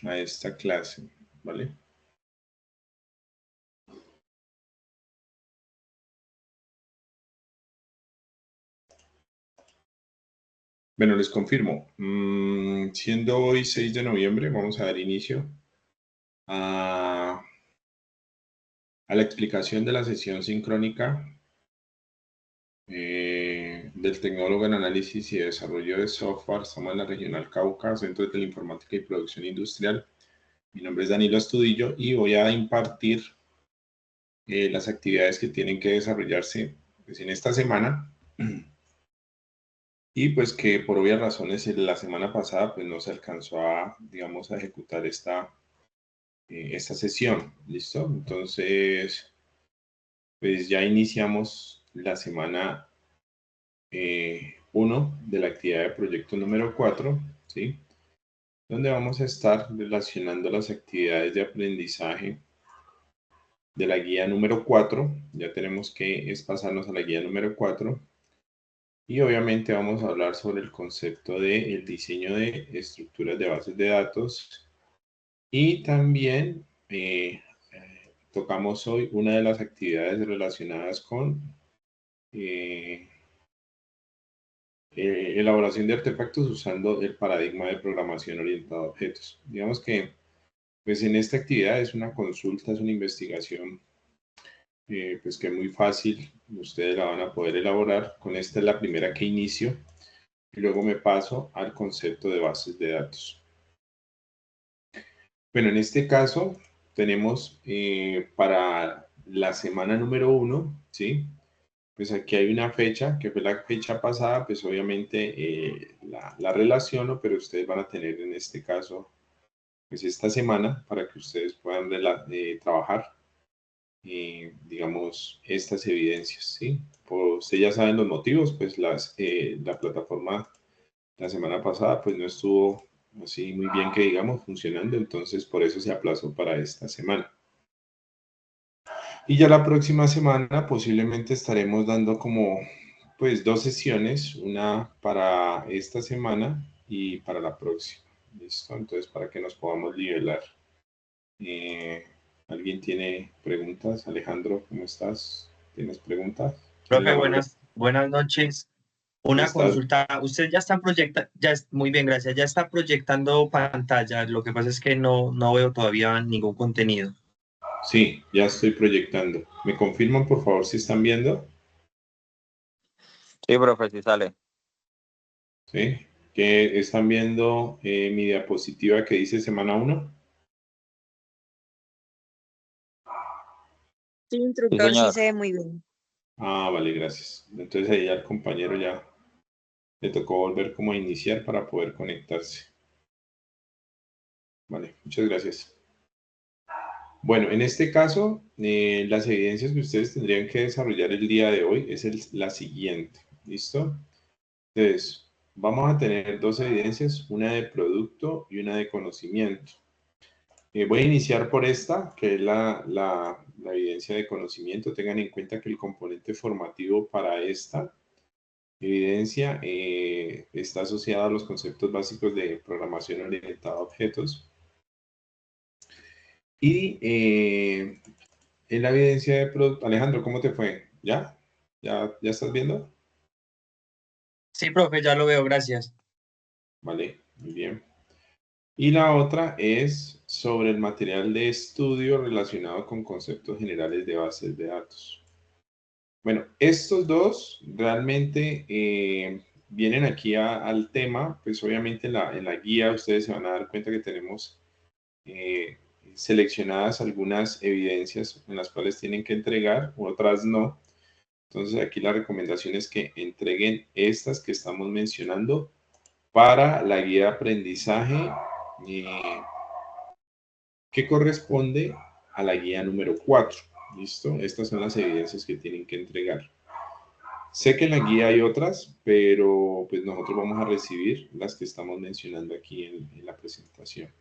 a esta clase, ¿vale? Bueno, les confirmo. Siendo hoy 6 de noviembre, vamos a dar inicio a la explicación de la sesión sincrónica del tecnólogo en análisis y desarrollo de software. Estamos en la Regional Cauca, Centro de Teleinformática y Producción Industrial. Mi nombre es Danilo Astudillo y voy a impartir las actividades que tienen que desarrollarse pues, en esta semana. Y pues que por obvias razones la semana pasada pues no se alcanzó a, digamos, a ejecutar esta sesión, ¿listo? Entonces, pues ya iniciamos la semana 1 de la actividad de proyecto número 4, ¿sí? Donde vamos a estar relacionando las actividades de aprendizaje de la guía número 4. Ya tenemos que pasarnos a la guía número 4. Y obviamente vamos a hablar sobre el concepto del diseño de estructuras de bases de datos. Y también tocamos hoy una de las actividades relacionadas con elaboración de artefactos usando el paradigma de programación orientada a objetos. Digamos que pues en esta actividad es una consulta, es una investigación pues que es muy fácil, ustedes la van a poder elaborar. Con esta es la primera que inicio y luego me paso al concepto de bases de datos. Bueno, en este caso tenemos para la semana número 1, ¿sí? Pues aquí hay una fecha, que fue la fecha pasada, pues obviamente la relaciono, pero ustedes van a tener en este caso, pues esta semana, para que ustedes puedan trabajar, digamos, estas evidencias, ¿sí? Ustedes ya saben los motivos, pues la plataforma la semana pasada, pues no estuvo así muy bien que digamos funcionando, entonces por eso se aplazó para esta semana. Y ya la próxima semana posiblemente estaremos dando como pues 2 sesiones, una para esta semana y para la próxima. ¿Listo? Entonces para que nos podamos nivelar. ¿Alguien tiene preguntas? Alejandro, ¿cómo estás? ¿Tienes preguntas? ¿Tienes la Profe, mano levanta? buenas noches. Una ¿Estás? consulta. Usted ya está proyectando, muy bien, gracias. Ya está proyectando pantalla. Lo que pasa es que no veo todavía ningún contenido. Sí, ya estoy proyectando. ¿Me confirman por favor si están viendo? Sí, profe, sí sale. ¿Sí? ¿Que están viendo mi diapositiva que dice semana 1? Sí, Sí, instructor, sí señor. se ve muy bien. Ah, vale, gracias. Entonces ahí al compañero ya le tocó volver como a iniciar para poder conectarse. Vale, muchas gracias. Bueno, en este caso, las evidencias que ustedes tendrían que desarrollar el día de hoy es la siguiente. ¿Listo? Entonces, vamos a tener 2 evidencias, una de producto y una de conocimiento. Voy a iniciar por esta, que es la evidencia de conocimiento. Tengan en cuenta que el componente formativo para esta evidencia está asociada a los conceptos básicos de programación orientada a objetos. Y en la evidencia de producto, Alejandro, ¿cómo te fue? ¿Ya? ¿Ya estás viendo? Sí, profe, ya lo veo, gracias. Vale, muy bien. Y la otra es sobre el material de estudio relacionado con conceptos generales de bases de datos. Bueno, estos dos realmente vienen aquí al tema, pues obviamente en la guía ustedes se van a dar cuenta que tenemos eh, seleccionadas algunas evidencias en las cuales tienen que entregar, otras no. Entonces aquí la recomendación es que entreguen estas que estamos mencionando para la guía de aprendizaje que corresponde a la guía número 4. ¿Listo? Estas son las evidencias que tienen que entregar. Sé que en la guía hay otras, pero pues nosotros vamos a recibir las que estamos mencionando aquí en la presentación.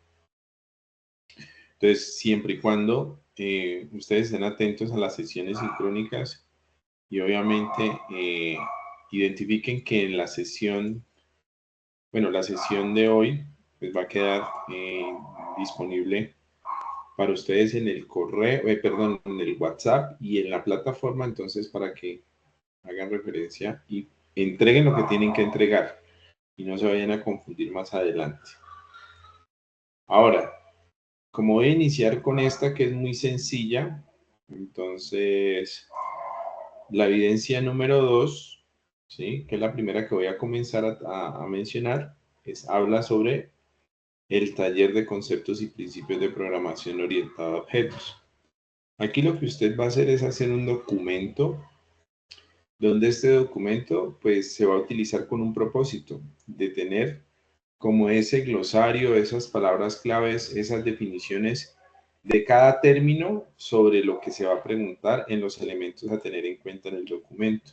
Entonces, siempre y cuando ustedes estén atentos a las sesiones sincrónicas y obviamente identifiquen que en la sesión, bueno, la sesión de hoy pues va a quedar disponible para ustedes en el correo, perdón, en el WhatsApp y en la plataforma, entonces para que hagan referencia y entreguen lo que tienen que entregar y no se vayan a confundir más adelante. Ahora, como voy a iniciar con esta que es muy sencilla, entonces la evidencia número 2, ¿sí? Que es la primera que voy a comenzar a mencionar, habla sobre el taller de conceptos y principios de programación orientada a objetos. Aquí lo que usted va a hacer es hacer un documento, donde este documento pues se va a utilizar con un propósito de tener como ese glosario, esas palabras claves, esas definiciones de cada término sobre lo que se va a preguntar en los elementos a tener en cuenta en el documento.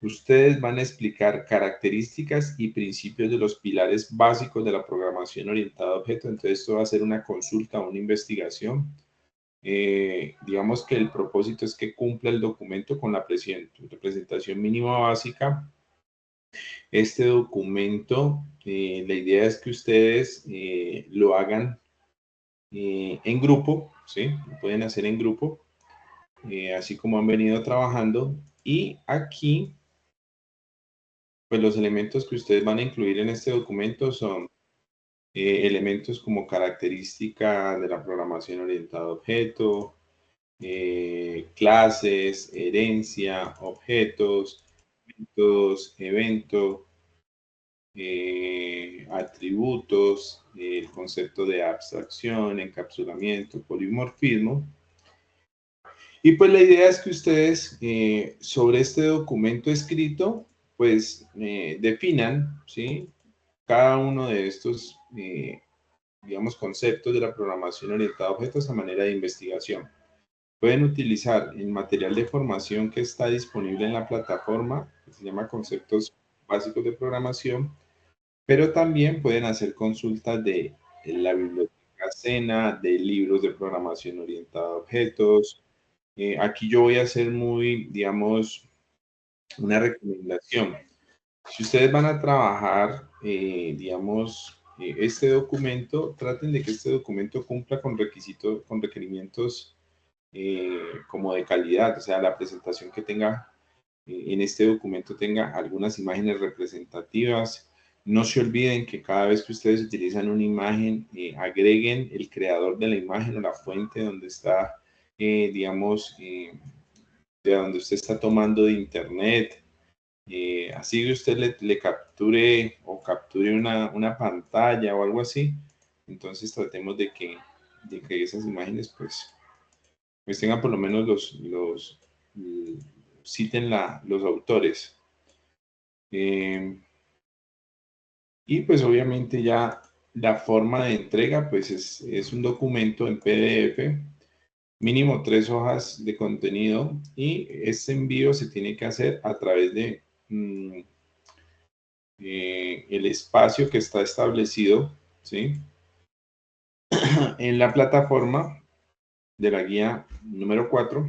Ustedes van a explicar características y principios de los pilares básicos de la programación orientada a objetos. Entonces, esto va a ser una consulta, una investigación. Digamos que el propósito es que cumpla el documento con la presentación mínima básica. Este documento, la idea es que ustedes lo hagan en grupo, ¿sí? Lo pueden hacer en grupo, así como han venido trabajando. Y aquí, pues los elementos que ustedes van a incluir en este documento son elementos como característica de la programación orientada a objeto, clases, herencia, objetos, evento, atributos, el concepto de abstracción, encapsulamiento, polimorfismo. Y pues la idea es que ustedes sobre este documento escrito, pues definan, ¿sí? Cada uno de estos, digamos, conceptos de la programación orientada a objetos a manera de investigación. Pueden utilizar el material de formación que está disponible en la plataforma, que se llama Conceptos Básicos de Programación, pero también pueden hacer consultas de la biblioteca SENA, de libros de programación orientada a objetos. Aquí yo voy a hacer muy, digamos, una recomendación. Si ustedes van a trabajar, digamos, este documento, traten de que este documento cumpla con requisitos, con requerimientos como de calidad, o sea, la presentación que tenga en este documento tenga algunas imágenes representativas. No se olviden que cada vez que ustedes utilizan una imagen, agreguen el creador de la imagen o la fuente donde está, digamos, de donde usted está tomando de internet. Así que usted le capture o capture una pantalla o algo así. Entonces tratemos de que esas imágenes pues tengan por lo menos citen los autores. Y pues obviamente ya la forma de entrega pues es un documento en PDF, mínimo 3 hojas de contenido, y este envío se tiene que hacer a través de el espacio que está establecido, ¿sí? En la plataforma de la guía número 4,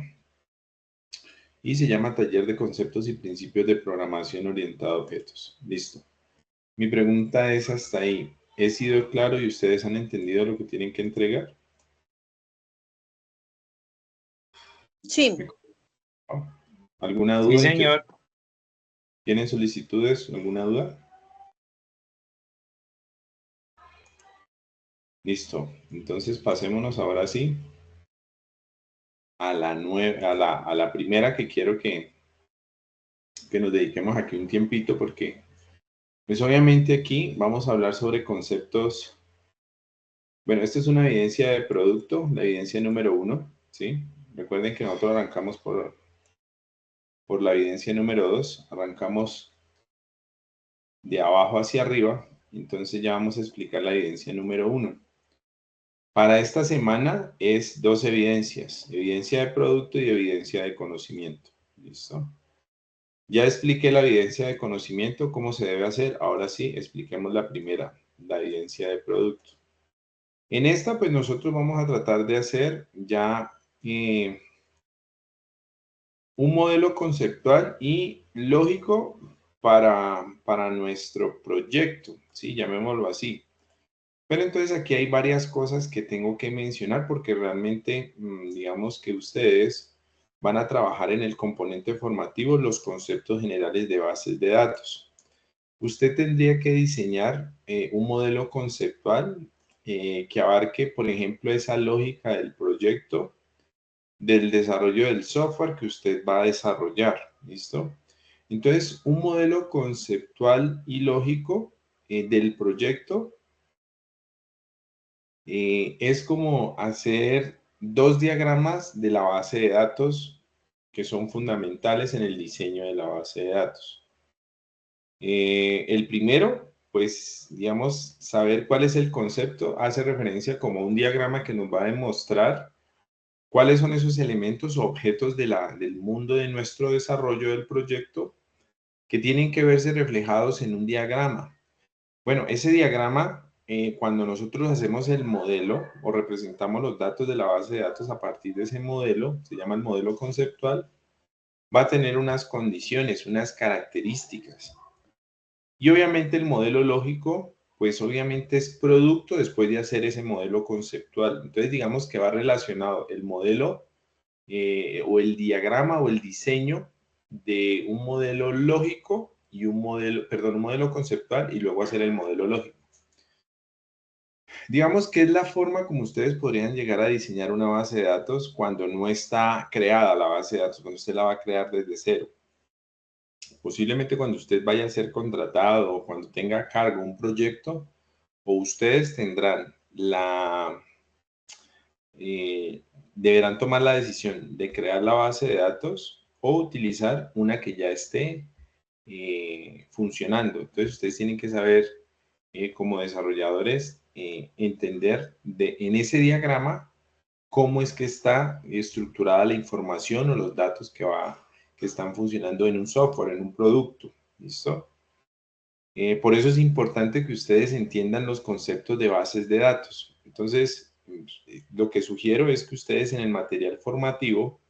y se llama Taller de Conceptos y Principios de Programación Orientada a Objetos. Listo. Mi pregunta es hasta ahí. ¿He sido claro y ustedes han entendido lo que tienen que entregar? Sí. ¿Alguna Sí, duda? señor. ¿Tienen solicitudes? ¿Alguna duda? Listo. Entonces pasémonos ahora sí a la primera, que quiero que nos dediquemos aquí un tiempito, porque pues obviamente aquí vamos a hablar sobre conceptos. Bueno, esta es una evidencia de producto, la evidencia número 1, ¿sí? Recuerden que nosotros arrancamos por la evidencia número 2, arrancamos de abajo hacia arriba, entonces ya vamos a explicar la evidencia número 1. Para esta semana es 2 evidencias, evidencia de producto y evidencia de conocimiento. ¿Listo? Ya expliqué la evidencia de conocimiento, cómo se debe hacer. Ahora sí, expliquemos la primera, la evidencia de producto. En esta, pues nosotros vamos a tratar de hacer ya un modelo conceptual y lógico para nuestro proyecto, ¿sí? Llamémoslo así. Pero entonces aquí hay varias cosas que tengo que mencionar porque realmente, digamos que ustedes van a trabajar en el componente formativo los conceptos generales de bases de datos. Usted tendría que diseñar un modelo conceptual que abarque, por ejemplo, esa lógica del proyecto, del desarrollo del software que usted va a desarrollar, ¿listo? Entonces, un modelo conceptual y lógico del proyecto es como hacer dos diagramas de la base de datos que son fundamentales en el diseño de la base de datos. El primero, pues, digamos, saber cuál es el concepto, hace referencia como a un diagrama que nos va a demostrar cuáles son esos elementos o objetos del mundo de nuestro desarrollo del proyecto que tienen que verse reflejados en un diagrama. Bueno, ese diagrama, cuando nosotros hacemos el modelo o representamos los datos de la base de datos a partir de ese modelo, se llama el modelo conceptual, va a tener unas condiciones, unas características. Y obviamente el modelo lógico, pues obviamente es producto después de hacer ese modelo conceptual. Entonces digamos que va relacionado el modelo o el diagrama o el diseño de un modelo lógico y un modelo conceptual y luego hacer el modelo lógico. Digamos que es la forma como ustedes podrían llegar a diseñar una base de datos cuando no está creada la base de datos, cuando usted la va a crear desde cero. Posiblemente cuando usted vaya a ser contratado o cuando tenga a cargo un proyecto, o ustedes tendrán deberán tomar la decisión de crear la base de datos o utilizar una que ya esté funcionando. Entonces ustedes tienen que saber como desarrolladores entender en ese diagrama cómo es que está estructurada la información o los datos que están funcionando en un software, en un producto. ¿Listo? Por eso es importante que ustedes entiendan los conceptos de bases de datos. Entonces, lo que sugiero es que ustedes en el material formativo,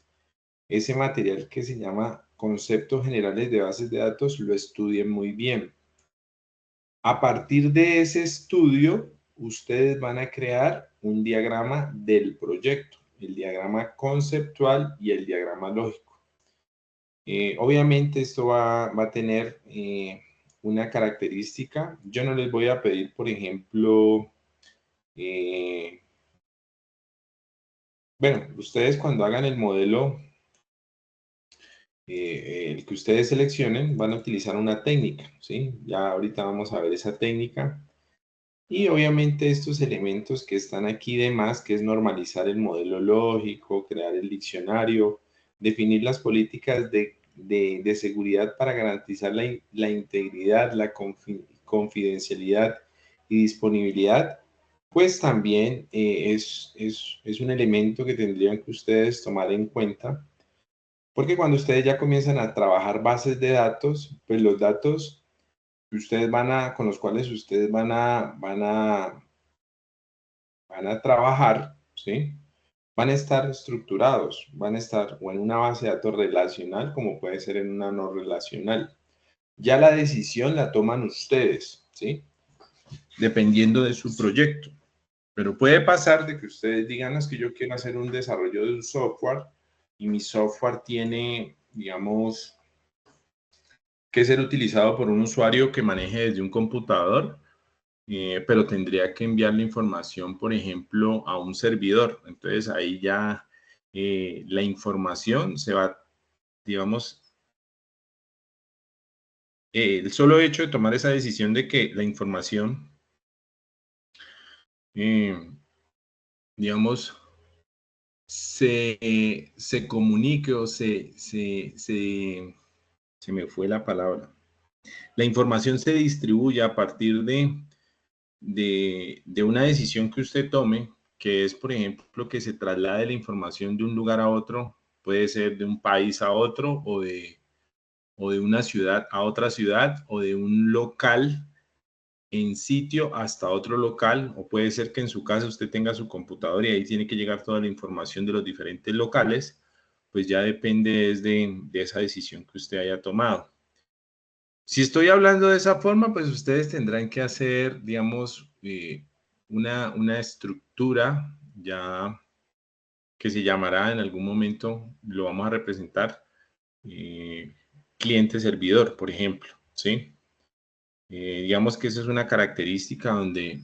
ese material que se llama Conceptos Generales de Bases de Datos, lo estudien muy bien. A partir de ese estudio, ustedes van a crear un diagrama del proyecto, el diagrama conceptual y el diagrama lógico. Obviamente esto va a tener una característica. Yo no les voy a pedir, por ejemplo, bueno, ustedes cuando hagan el modelo, el que ustedes seleccionen, van a utilizar una técnica, ¿sí? Ya ahorita vamos a ver esa técnica. Y obviamente estos elementos que están aquí de más, que es normalizar el modelo lógico, crear el diccionario, definir las políticas de seguridad para garantizar la integridad, la confidencialidad y disponibilidad, pues también es un elemento que tendrían que ustedes tomar en cuenta, porque cuando ustedes ya comienzan a trabajar bases de datos, pues los datos que ustedes con los cuales ustedes van a trabajar, ¿sí? Van a estar estructurados, van a estar o en una base de datos relacional como puede ser en una no relacional. Ya la decisión la toman ustedes, ¿sí? Dependiendo de su proyecto. Pero puede pasar de que ustedes digan, es que yo quiero hacer un desarrollo de un software y mi software tiene, digamos, que ser utilizado por un usuario que maneje desde un computador, pero tendría que enviar la información, por ejemplo, a un servidor. Entonces ahí ya la información se va, digamos, el solo hecho de tomar esa decisión de que la información, digamos, se comunique o se me fue la palabra. La información se distribuye a partir de una decisión que usted tome, que es, por ejemplo, que se traslade la información de un lugar a otro, puede ser de un país a otro o de una ciudad a otra ciudad o de un local en sitio hasta otro local, o puede ser que en su casa usted tenga su computadora y ahí tiene que llegar toda la información de los diferentes locales, pues ya depende de esa decisión que usted haya tomado. Si estoy hablando de esa forma, pues ustedes tendrán que hacer, digamos, una estructura ya que se llamará en algún momento, lo vamos a representar, cliente-servidor, por ejemplo, ¿sí? Digamos que esa es una característica donde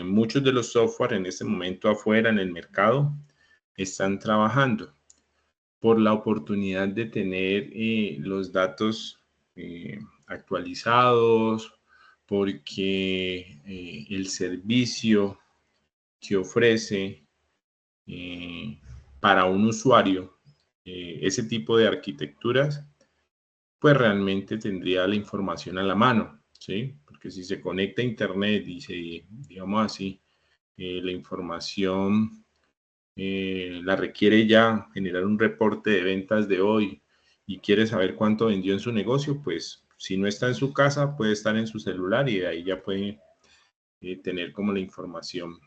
muchos de los software en este momento afuera en el mercado están trabajando por la oportunidad de tener los datos actualizados, porque el servicio que ofrece para un usuario ese tipo de arquitecturas, pues realmente tendría la información a la mano, ¿sí? Porque si se conecta a Internet y se, digamos así, la información la requiere ya generar un reporte de ventas de hoy y quiere saber cuánto vendió en su negocio, pues si no está en su casa, puede estar en su celular y de ahí ya puede tener como la información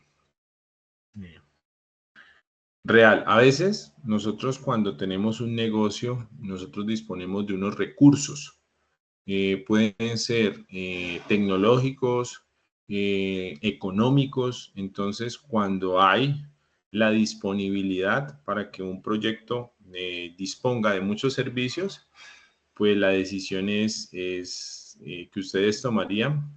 real. A veces nosotros cuando tenemos un negocio, nosotros disponemos de unos recursos. Pueden ser tecnológicos, económicos. Entonces, cuando hay la disponibilidad para que un proyecto disponga de muchos servicios, pues la decisión es que ustedes tomarían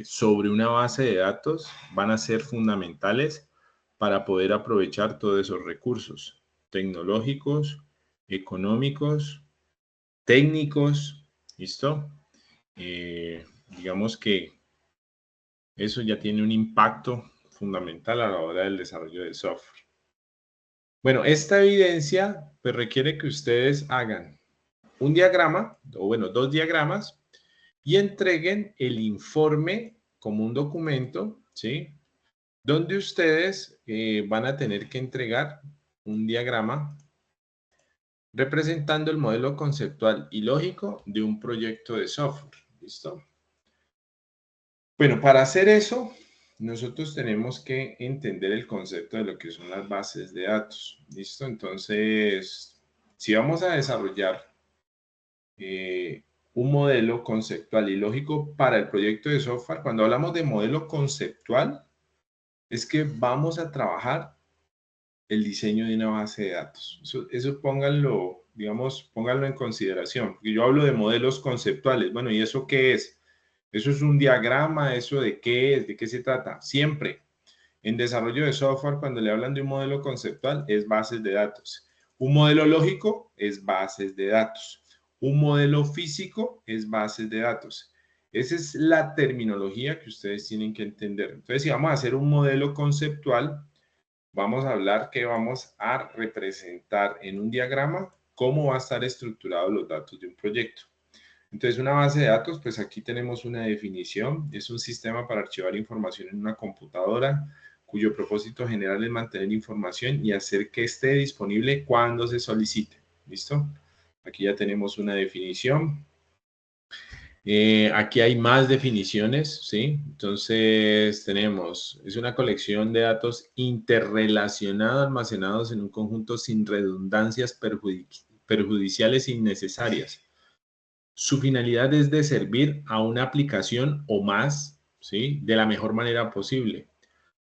sobre una base de datos van a ser fundamentales para poder aprovechar todos esos recursos tecnológicos, económicos, técnicos, ¿listo? Digamos que eso ya tiene un impacto fundamental a la hora del desarrollo del software. Bueno, esta evidencia pues requiere que ustedes hagan un diagrama, o bueno, 2 diagramas, y entreguen el informe como un documento, ¿sí? Donde ustedes van a tener que entregar un diagrama representando el modelo conceptual y lógico de un proyecto de software, ¿listo? Bueno, para hacer eso, nosotros tenemos que entender el concepto de lo que son las bases de datos, ¿listo? Entonces, si vamos a desarrollar un modelo conceptual y lógico para el proyecto de software, cuando hablamos de modelo conceptual, es que vamos a trabajar el diseño de una base de datos. Eso pónganlo, digamos, pónganlo en consideración, porque yo hablo de modelos conceptuales. Bueno, ¿y eso qué es? Eso es un diagrama, ¿eso de qué es? ¿De qué se trata? Siempre en desarrollo de software, cuando le hablan de un modelo conceptual, es bases de datos. Un modelo lógico es bases de datos. Un modelo físico es bases de datos. Esa es la terminología que ustedes tienen que entender. Entonces, si vamos a hacer un modelo conceptual, vamos a hablar que vamos a representar en un diagrama cómo va a estar estructurados los datos de un proyecto. Entonces, una base de datos, pues aquí tenemos una definición. Es un sistema para archivar información en una computadora cuyo propósito general es mantener información y hacer que esté disponible cuando se solicite. ¿Listo? Aquí ya tenemos una definición. Aquí hay más definiciones, ¿sí? Entonces tenemos, es una colección de datos interrelacionados almacenados en un conjunto sin redundancias perjudiciales innecesarias. Su finalidad es de servir a una aplicación o más, ¿sí? De la mejor manera posible.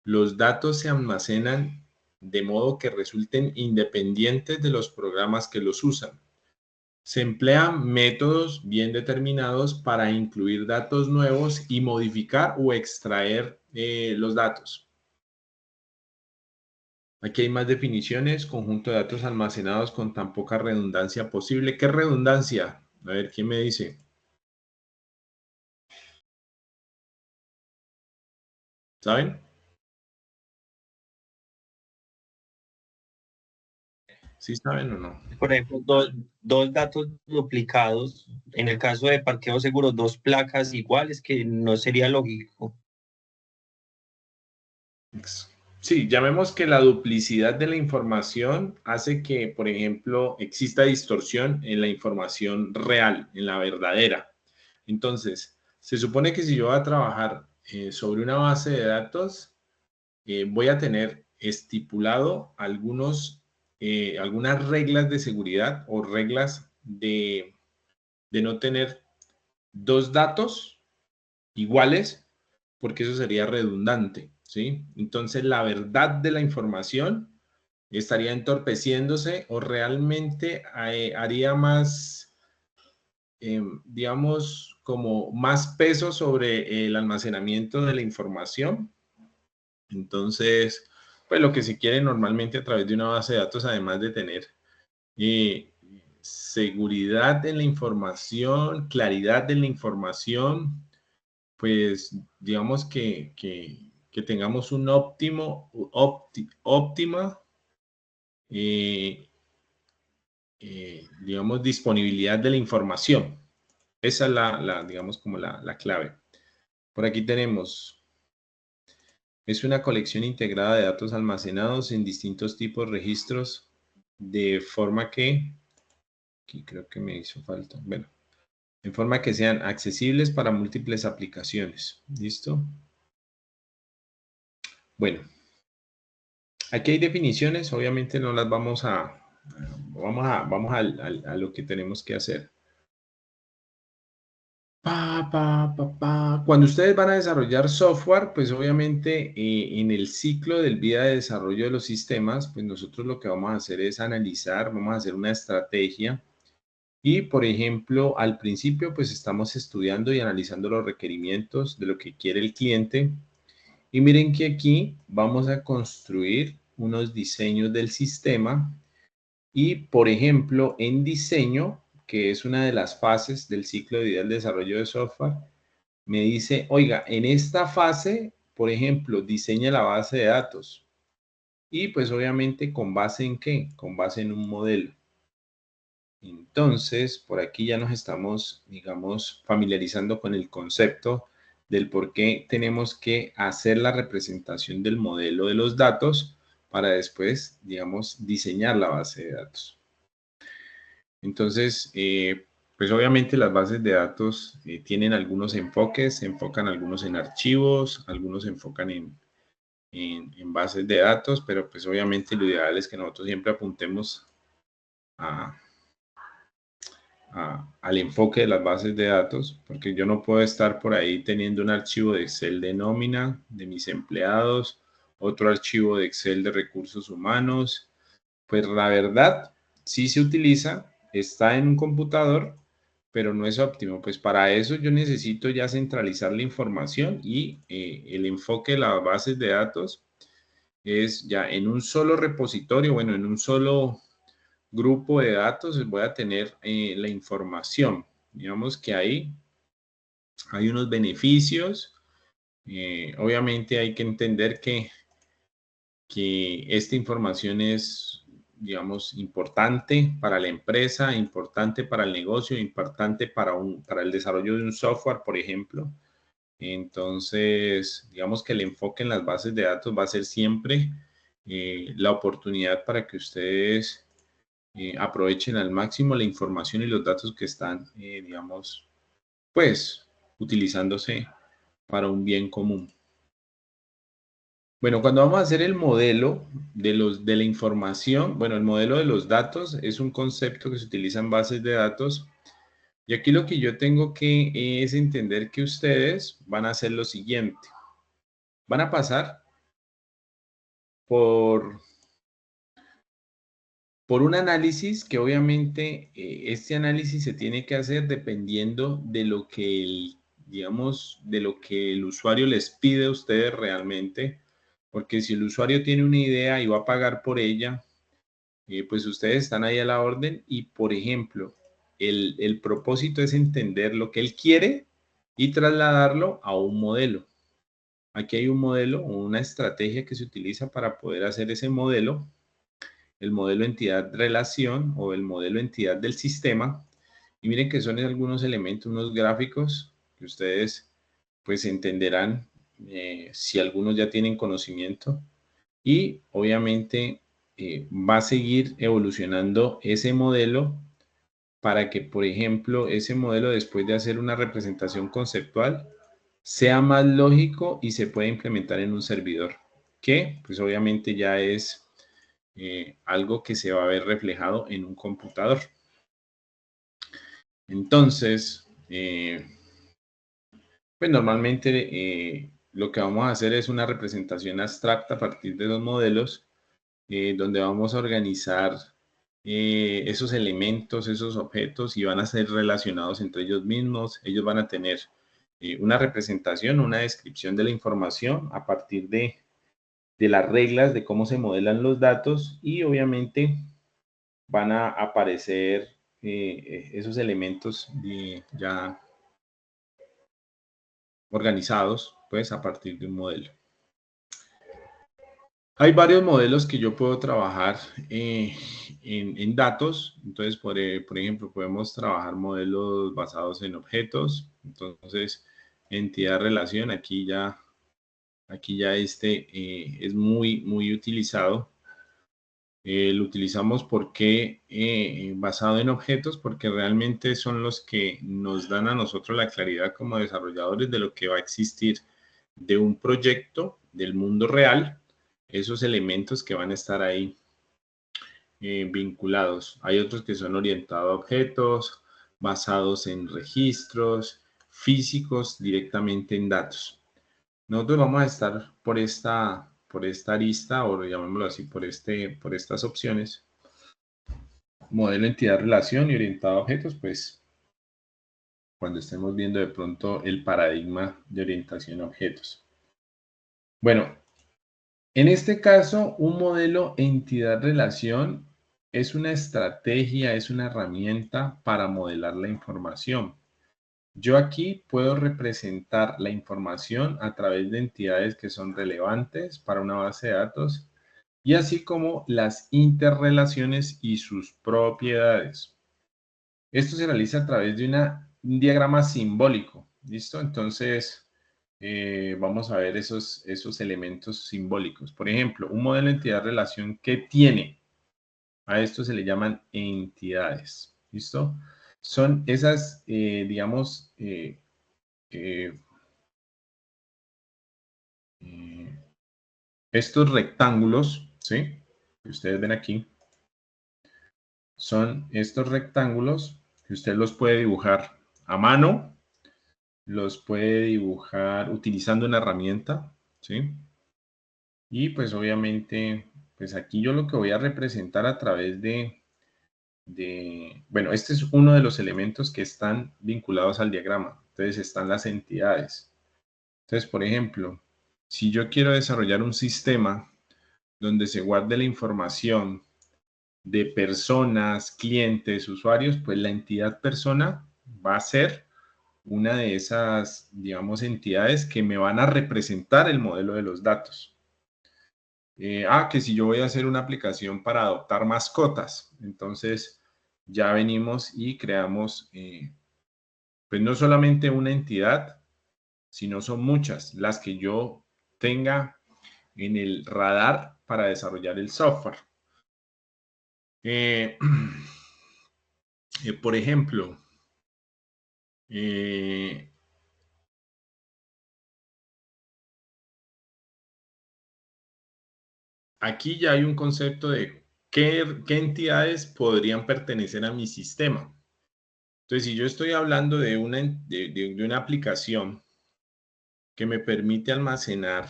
Los datos se almacenan de modo que resulten independientes de los programas que los usan. Se emplean métodos bien determinados para incluir datos nuevos y modificar o extraer los datos. Aquí hay más definiciones, conjunto de datos almacenados con tan poca redundancia posible. ¿Qué redundancia? A ver, ¿quién me dice? ¿Saben? ¿Sí saben o no? Por ejemplo, dos datos duplicados. En el caso de parqueo seguro, dos placas iguales, que no sería lógico. Sí, llamemos que la duplicidad de la información hace que, por ejemplo, exista distorsión en la información real, en la verdadera. Entonces, se supone que si yo voy a trabajar sobre una base de datos, voy a tener estipulado algunas reglas de seguridad o reglas de no tener dos datos iguales, porque eso sería redundante. ¿sí? Entonces, la verdad de la información estaría entorpeciéndose o realmente haría más, digamos, como más peso sobre el almacenamiento de la información. Entonces, pues lo que se quiere normalmente a través de una base de datos, además de tener seguridad en la información, claridad en la información, pues digamos que tengamos un óptima, digamos, disponibilidad de la información. Esa es digamos, como la clave. Por aquí tenemos, es una colección integrada de datos almacenados en distintos tipos de registros, de forma que, aquí creo que me hizo falta, bueno, en forma que sean accesibles para múltiples aplicaciones. ¿Listo? Bueno, aquí hay definiciones, obviamente no las vamos vamos a lo que tenemos que hacer. Cuando ustedes van a desarrollar software, pues obviamente en el ciclo del vida de desarrollo de los sistemas, pues nosotros lo que vamos a hacer es analizar, vamos a hacer una estrategia y, por ejemplo, al principio pues estamos estudiando y analizando los requerimientos de lo que quiere el cliente y miren que aquí vamos a construir unos diseños del sistema y, por ejemplo, en diseño, que es una de las fases del ciclo de vida del desarrollo de software, me dice, oiga, en esta fase, por ejemplo, diseña la base de datos. Y pues obviamente con base en ¿qué? Con base en un modelo. Entonces, por aquí ya nos estamos, digamos, familiarizando con el concepto del por qué tenemos que hacer la representación del modelo de los datos para después, digamos, diseñar la base de datos. Entonces, pues obviamente las bases de datos tienen algunos enfoques, se enfocan algunos en archivos, algunos se enfocan en bases de datos, pero pues obviamente lo ideal es que nosotros siempre apuntemos al enfoque de las bases de datos, porque yo no puedo estar por ahí teniendo un archivo de Excel de nómina de mis empleados, otro archivo de Excel de recursos humanos. Pues la verdad, sí se utiliza, está en un computador, pero no es óptimo. Pues para eso yo necesito ya centralizar la información y el enfoque de las bases de datos es ya en un solo repositorio, bueno, en un solo grupo de datos voy a tener la información. Digamos que ahí hay unos beneficios. Obviamente hay que entender que esta información es, digamos, importante para la empresa, importante para el negocio, importante para el desarrollo de un software, por ejemplo. Entonces, digamos que el enfoque en las bases de datos va a ser siempre la oportunidad para que ustedes aprovechen al máximo la información y los datos que están, digamos, pues, utilizándose para un bien común. Bueno, cuando vamos a hacer el modelo de la información, bueno, el modelo de los datos es un concepto que se utiliza en bases de datos. Y aquí lo que yo tengo que es entender que ustedes van a hacer lo siguiente. Van a pasar por un análisis que obviamente este análisis se tiene que hacer dependiendo de lo que digamos, de lo que el usuario les pide a ustedes realmente. Porque si el usuario tiene una idea y va a pagar por ella, pues ustedes están ahí a la orden y, por ejemplo, el propósito es entender lo que él quiere y trasladarlo a un modelo. Aquí hay un modelo o una estrategia que se utiliza para poder hacer ese modelo, el modelo entidad-relación o el modelo entidad del sistema. Y miren que son algunos elementos, unos gráficos que ustedes pues entenderán si algunos ya tienen conocimiento. Y obviamente va a seguir evolucionando ese modelo para que, por ejemplo, ese modelo después de hacer una representación conceptual sea más lógico y se pueda implementar en un servidor, que pues obviamente ya es algo que se va a ver reflejado en un computador. Entonces, pues normalmente lo que vamos a hacer es una representación abstracta a partir de los modelos, donde vamos a organizar esos elementos, esos objetos, y van a ser relacionados entre ellos mismos. Ellos van a tener una representación, una descripción de la información a partir de las reglas de cómo se modelan los datos, y obviamente van a aparecer esos elementos ya organizados, pues, a partir de un modelo. Hay varios modelos que yo puedo trabajar en datos. Entonces, por ejemplo, podemos trabajar modelos basados en objetos. Entonces, entidad-relación, aquí ya es muy utilizado. Lo utilizamos porque basado en objetos, porque realmente son los que nos dan a nosotros la claridad como desarrolladores de lo que va a existir de un proyecto del mundo real, esos elementos que van a estar ahí vinculados. Hay otros que son orientados a objetos, basados en registros físicos, directamente en datos. Nosotros vamos a estar por esta arista, o llamémoslo así, por estas opciones. Modelo, entidad, relación y orientado a objetos, pues cuando estemos viendo de pronto el paradigma de orientación a objetos. Bueno, en este caso, un modelo entidad-relación es una estrategia, es una herramienta para modelar la información. Yo aquí puedo representar la información a través de entidades que son relevantes para una base de datos, y así como las interrelaciones y sus propiedades. Esto se realiza a través de un diagrama simbólico, ¿listo? Entonces, vamos a ver esos elementos simbólicos. Por ejemplo, un modelo de entidad-relación que tiene, a esto se le llaman entidades, ¿listo? Son esas, digamos, estos rectángulos, ¿sí? Que ustedes ven aquí, son estos rectángulos que usted los puede dibujar a mano, los puede dibujar utilizando una herramienta, ¿sí? Y pues obviamente, pues aquí yo lo que voy a representar a través bueno, este es uno de los elementos que están vinculados al diagrama. Entonces están las entidades. Entonces, por ejemplo, si yo quiero desarrollar un sistema donde se guarde la información de personas, clientes, usuarios, pues la entidad persona va a ser una de esas, digamos, entidades que me van a representar el modelo de los datos. Que si yo voy a hacer una aplicación para adoptar mascotas, entonces ya venimos y creamos, pues no solamente una entidad, sino son muchas las que yo tenga en el radar para desarrollar el software. Por ejemplo, aquí ya hay un concepto de qué entidades podrían pertenecer a mi sistema. Entonces, si yo estoy hablando de una aplicación que me permite almacenar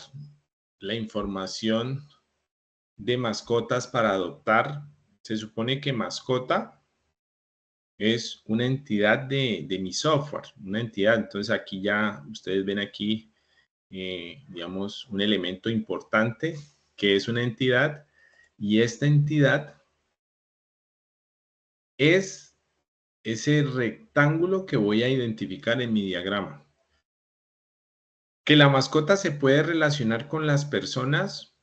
la información de mascotas para adoptar, se supone que mascota es una entidad de mi software, una entidad. Entonces, aquí ya ustedes ven aquí, digamos, un elemento importante que es una entidad, y esta entidad es ese rectángulo que voy a identificar en mi diagrama. ¿Que la mascota se puede relacionar con las personas?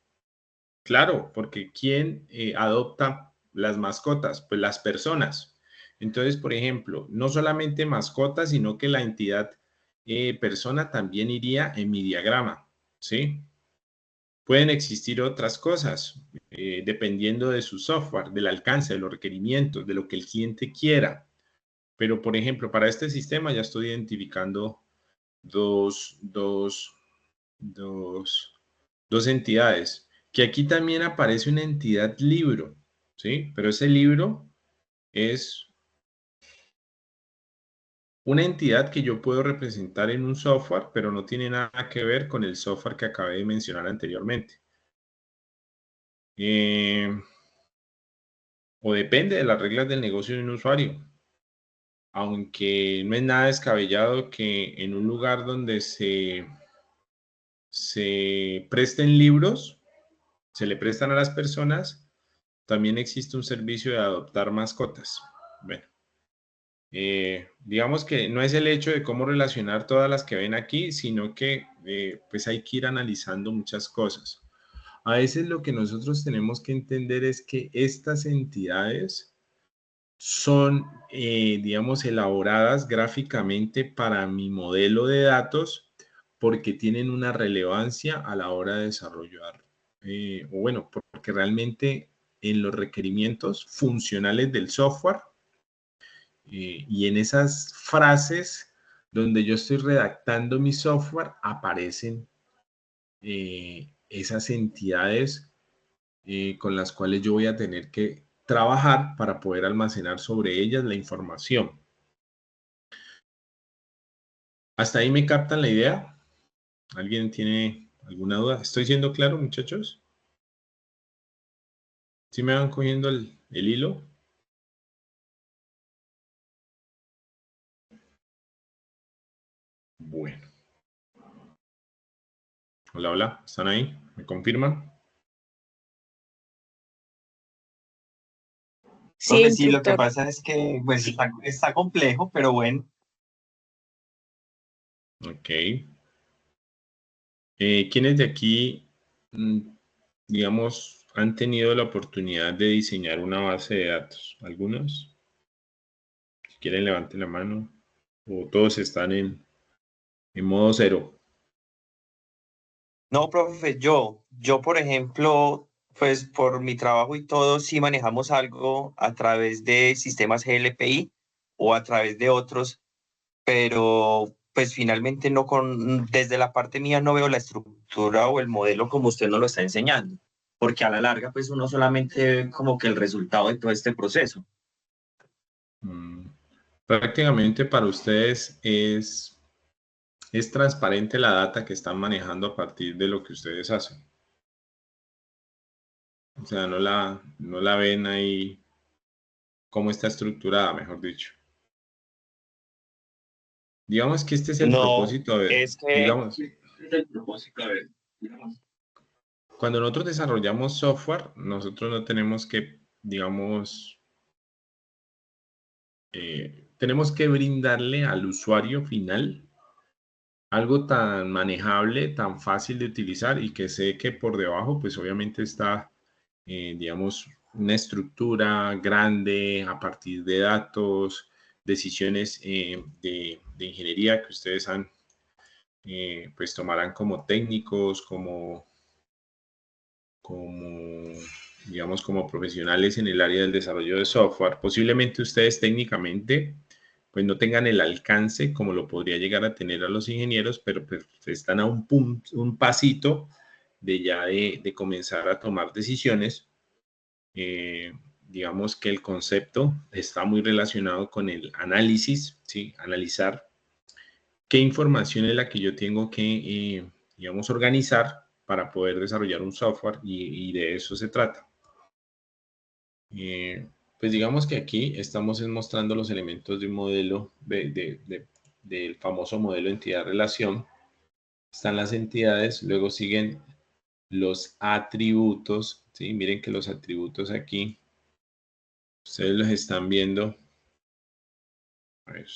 Claro, porque ¿quién adopta las mascotas? Pues las personas. Entonces, por ejemplo, no solamente mascotas, sino que la entidad persona también iría en mi diagrama, ¿sí? Pueden existir otras cosas, dependiendo de su software, del alcance, de los requerimientos, de lo que el cliente quiera. Pero, por ejemplo, para este sistema ya estoy identificando dos entidades, que aquí también aparece una entidad libro, ¿sí? Pero ese libro es una entidad que yo puedo representar en un software, pero no tiene nada que ver con el software que acabé de mencionar anteriormente. O depende de las reglas del negocio de un usuario. Aunque no es nada descabellado que en un lugar donde se presten libros, se le prestan a las personas, también existe un servicio de adoptar mascotas. Bueno, digamos que no es el hecho de cómo relacionar todas las que ven aquí, sino que pues hay que ir analizando muchas cosas. A veces lo que nosotros tenemos que entender es que estas entidades son, digamos, elaboradas gráficamente para mi modelo de datos porque tienen una relevancia a la hora de desarrollar, o bueno, porque realmente en los requerimientos funcionales del software y en esas frases donde yo estoy redactando mi software aparecen esas entidades con las cuales yo voy a tener que trabajar para poder almacenar sobre ellas la información. ¿Hasta ahí me captan la idea? ¿Alguien tiene alguna duda? ¿Estoy siendo claro, muchachos? ¿Sí me van cogiendo el hilo? Bueno. Hola, hola. ¿Están ahí? ¿Me confirman? Sí, Profe, sí, lo que instructor. pasa es que pues, está complejo, pero bueno. Ok. ¿Quiénes de aquí, digamos, han tenido la oportunidad de diseñar una base de datos? ¿Algunos? Si quieren, levanten la mano. ¿O todos están en modo cero? No, profe, yo, por ejemplo, pues por mi trabajo y todo, sí manejamos algo a través de sistemas GLPI o a través de otros, pero pues finalmente no desde la parte mía no veo la estructura o el modelo como usted nos lo está enseñando, porque a la larga pues uno solamente ve como que el resultado de todo este proceso. Prácticamente para ustedes es transparente la data que están manejando a partir de lo que ustedes hacen. O sea, no la ven ahí cómo está estructurada, mejor dicho. Digamos que este es el No, propósito, es que digamos, este es el propósito, a ver, digamos. cuando nosotros desarrollamos software, nosotros no tenemos que, digamos, tenemos que brindarle al usuario final algo tan manejable, tan fácil de utilizar y que sé que por debajo, pues obviamente está, digamos, una estructura grande a partir de datos, decisiones de ingeniería que ustedes han, pues tomarán como técnicos, digamos, como profesionales en el área del desarrollo de software. Posiblemente ustedes técnicamente pues no tengan el alcance como lo podría llegar a tener a los ingenieros, pero pues están a un pasito de ya de comenzar a tomar decisiones. Digamos que el concepto está muy relacionado con el análisis, ¿sí? Analizar qué información es la que yo tengo que, digamos, organizar para poder desarrollar un software y de eso se trata. Pues digamos que aquí estamos mostrando los elementos de un modelo del famoso modelo entidad-relación. Están las entidades, luego siguen los atributos, ¿sí? Miren que los atributos aquí, ustedes los están viendo. A ver,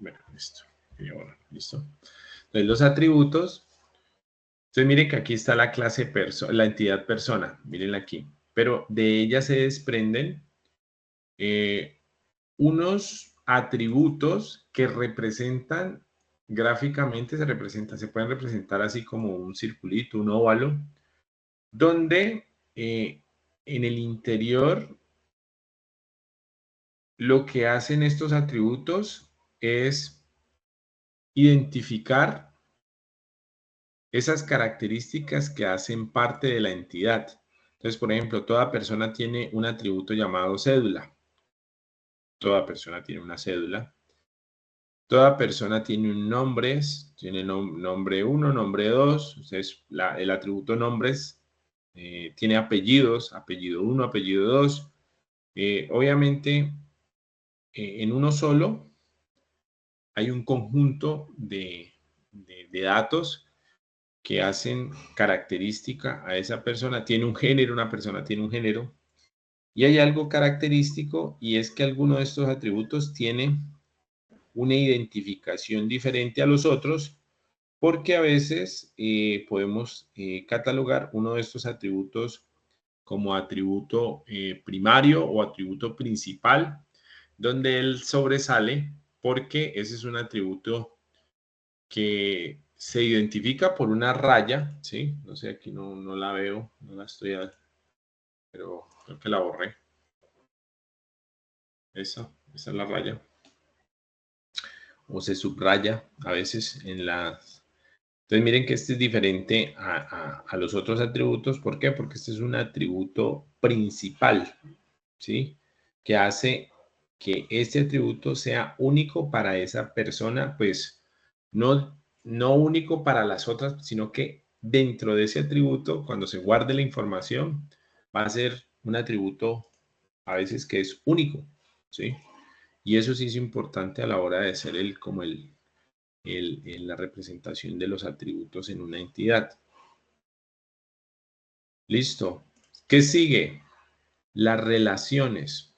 bueno, listo. Listo. Entonces los atributos, entonces miren que aquí está la clase la entidad persona, miren aquí, pero de ella se desprenden unos atributos que representan gráficamente, se pueden representar así como un circulito, un óvalo, donde en el interior lo que hacen estos atributos es identificar esas características que hacen parte de la entidad. Entonces, por ejemplo, toda persona tiene un atributo llamado cédula. Toda persona tiene una cédula. Toda persona tiene un nombre, tiene nombre 1, nombre 2. Entonces, el atributo nombres tiene apellidos, apellido 1, apellido 2. Obviamente, en uno solo hay un conjunto de datos que hacen característica a esa persona. Tiene un género, una persona tiene un género. Y hay algo característico y es que alguno de estos atributos tiene una identificación diferente a los otros, porque a veces podemos catalogar uno de estos atributos como atributo primario o atributo principal, donde él sobresale porque ese es un atributo que se identifica por una raya, ¿sí? No sé, aquí no la veo, no la estoy, pero creo que la borré. Esa es la raya. O se subraya a veces en las... Entonces miren que este es diferente a los otros atributos. ¿Por qué? Porque este es un atributo principal, ¿sí? Que hace que este atributo sea único para esa persona, pues no único para las otras, sino que dentro de ese atributo, cuando se guarde la información, va a ser un atributo a veces que es único, ¿sí? Y eso sí es importante a la hora de hacer la representación de los atributos en una entidad. Listo. ¿Qué sigue? Las relaciones.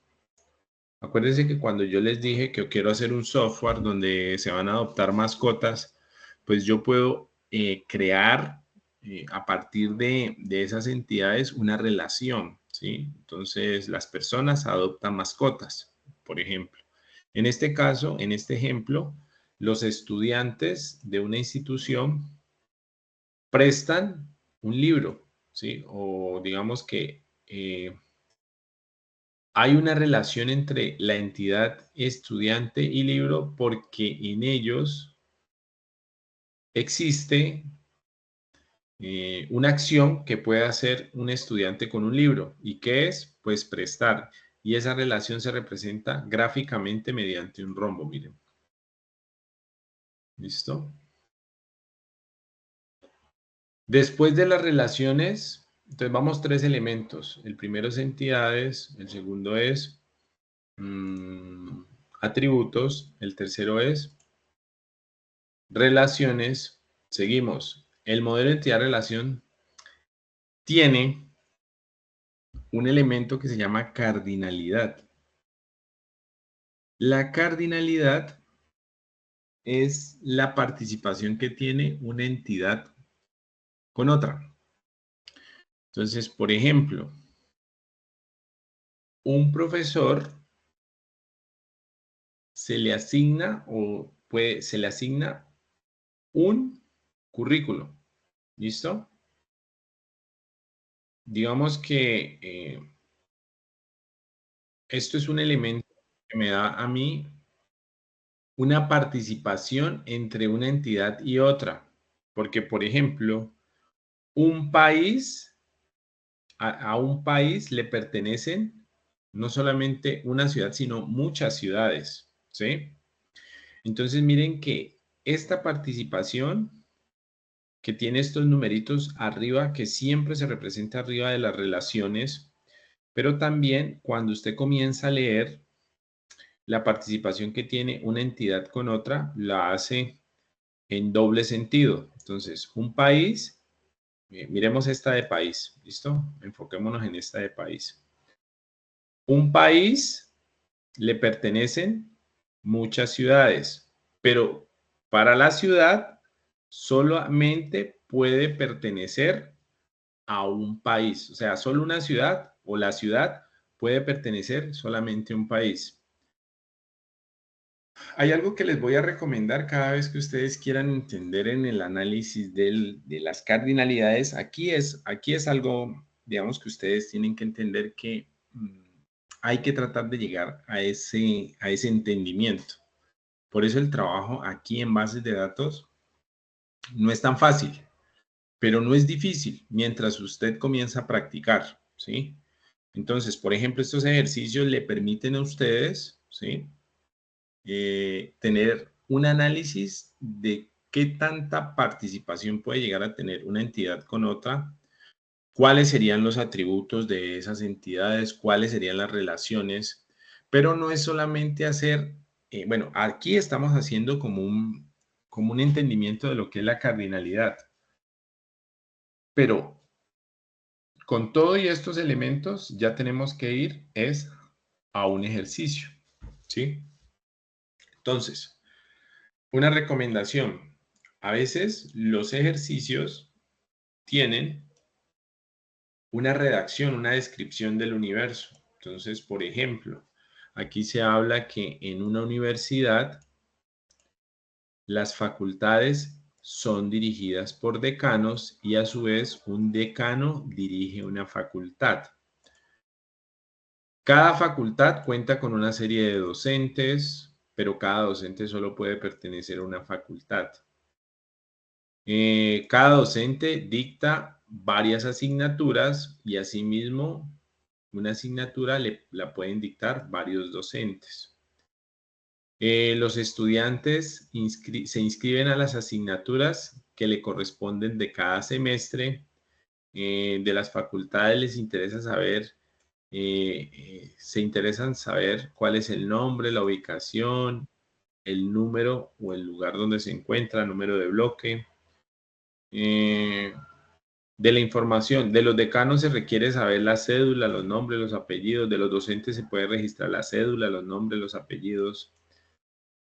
Acuérdense que cuando yo les dije que quiero hacer un software donde se van a adoptar mascotas, pues yo puedo crear a partir de esas entidades una relación, ¿sí? Entonces las personas adoptan mascotas, por ejemplo. En este caso, en este ejemplo, los estudiantes de una institución prestan un libro, ¿sí? O digamos que hay una relación entre la entidad estudiante y libro porque en ellos existe una acción que puede hacer un estudiante con un libro. ¿Y qué es? Pues prestar. Y esa relación se representa gráficamente mediante un rombo, miren. ¿Listo? Después de las relaciones, entonces vamos 3 elementos. El primero es entidades, el segundo es atributos, el tercero es relaciones. Seguimos. El modelo de entidad-relación tiene un elemento que se llama cardinalidad. La cardinalidad es la participación que tiene una entidad con otra. Entonces, por ejemplo, un profesor se le asigna se le asigna un currículo. ¿Listo? Digamos que esto es un elemento que me da a mí una participación entre una entidad y otra. Porque, por ejemplo, un país, a un país le pertenecen no solamente una ciudad, sino muchas ciudades, ¿sí? Entonces, miren que esta participación que tiene estos numeritos arriba, que siempre se representa arriba de las relaciones, pero también cuando usted comienza a leer la participación que tiene una entidad con otra, la hace en doble sentido. Entonces, un país, miremos esta de país, ¿listo? Enfoquémonos en esta de país. Un país le pertenecen muchas ciudades, pero para la ciudad solamente puede pertenecer a un país. O sea, solo una ciudad o la ciudad puede pertenecer solamente a un país. Hay algo que les voy a recomendar cada vez que ustedes quieran entender en el análisis de las cardinalidades. Aquí es algo, digamos, que ustedes tienen que entender que hay que tratar de llegar a ese entendimiento. Por eso el trabajo aquí en bases de datos no es tan fácil, pero no es difícil mientras usted comienza a practicar, ¿sí? Entonces, por ejemplo, estos ejercicios le permiten a ustedes, ¿sí? Tener un análisis de qué tanta participación puede llegar a tener una entidad con otra, cuáles serían los atributos de esas entidades, cuáles serían las relaciones, pero no es solamente hacer, bueno, aquí estamos haciendo como un entendimiento de lo que es la cardinalidad, pero con todos estos elementos ya tenemos que ir es a un ejercicio, ¿sí? Entonces, una recomendación. A veces los ejercicios tienen una redacción, una descripción del universo. Entonces, por ejemplo, aquí se habla que en una universidad las facultades son dirigidas por decanos y a su vez un decano dirige una facultad. Cada facultad cuenta con una serie de docentes, pero cada docente solo puede pertenecer a una facultad. Cada docente dicta varias asignaturas y asimismo una asignatura la pueden dictar varios docentes. Los estudiantes se inscriben a las asignaturas que le corresponden de cada semestre. De las facultades les interesa saber, se interesan saber cuál es el nombre, la ubicación, el número o el lugar donde se encuentra, número de bloque. De la información, de los decanos se requiere saber la cédula, los nombres, los apellidos. De los docentes se puede registrar la cédula, los nombres, los apellidos.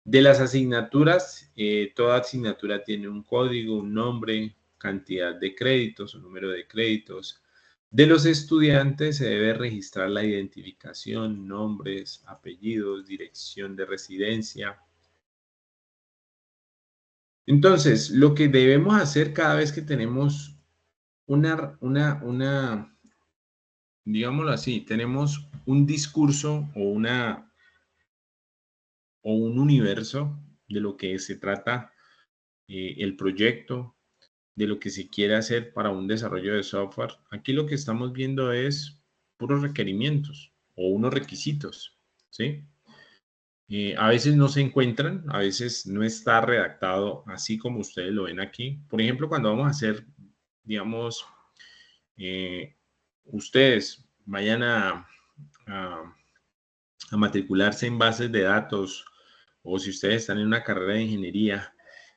De las asignaturas, toda asignatura tiene un código, un nombre, cantidad de créditos o número de créditos. De los estudiantes se debe registrar la identificación, nombres, apellidos, dirección de residencia. Entonces, lo que debemos hacer cada vez que tenemos digámoslo así, tenemos un discurso o un universo de lo que se trata el proyecto, de lo que se quiere hacer para un desarrollo de software. Aquí lo que estamos viendo es puros requerimientos o unos requisitos, ¿sí? A veces no se encuentran, a veces no está redactado así como ustedes lo ven aquí. Por ejemplo, cuando vamos a hacer, digamos, ustedes vayan a matricularse en bases de datos o si ustedes están en una carrera de ingeniería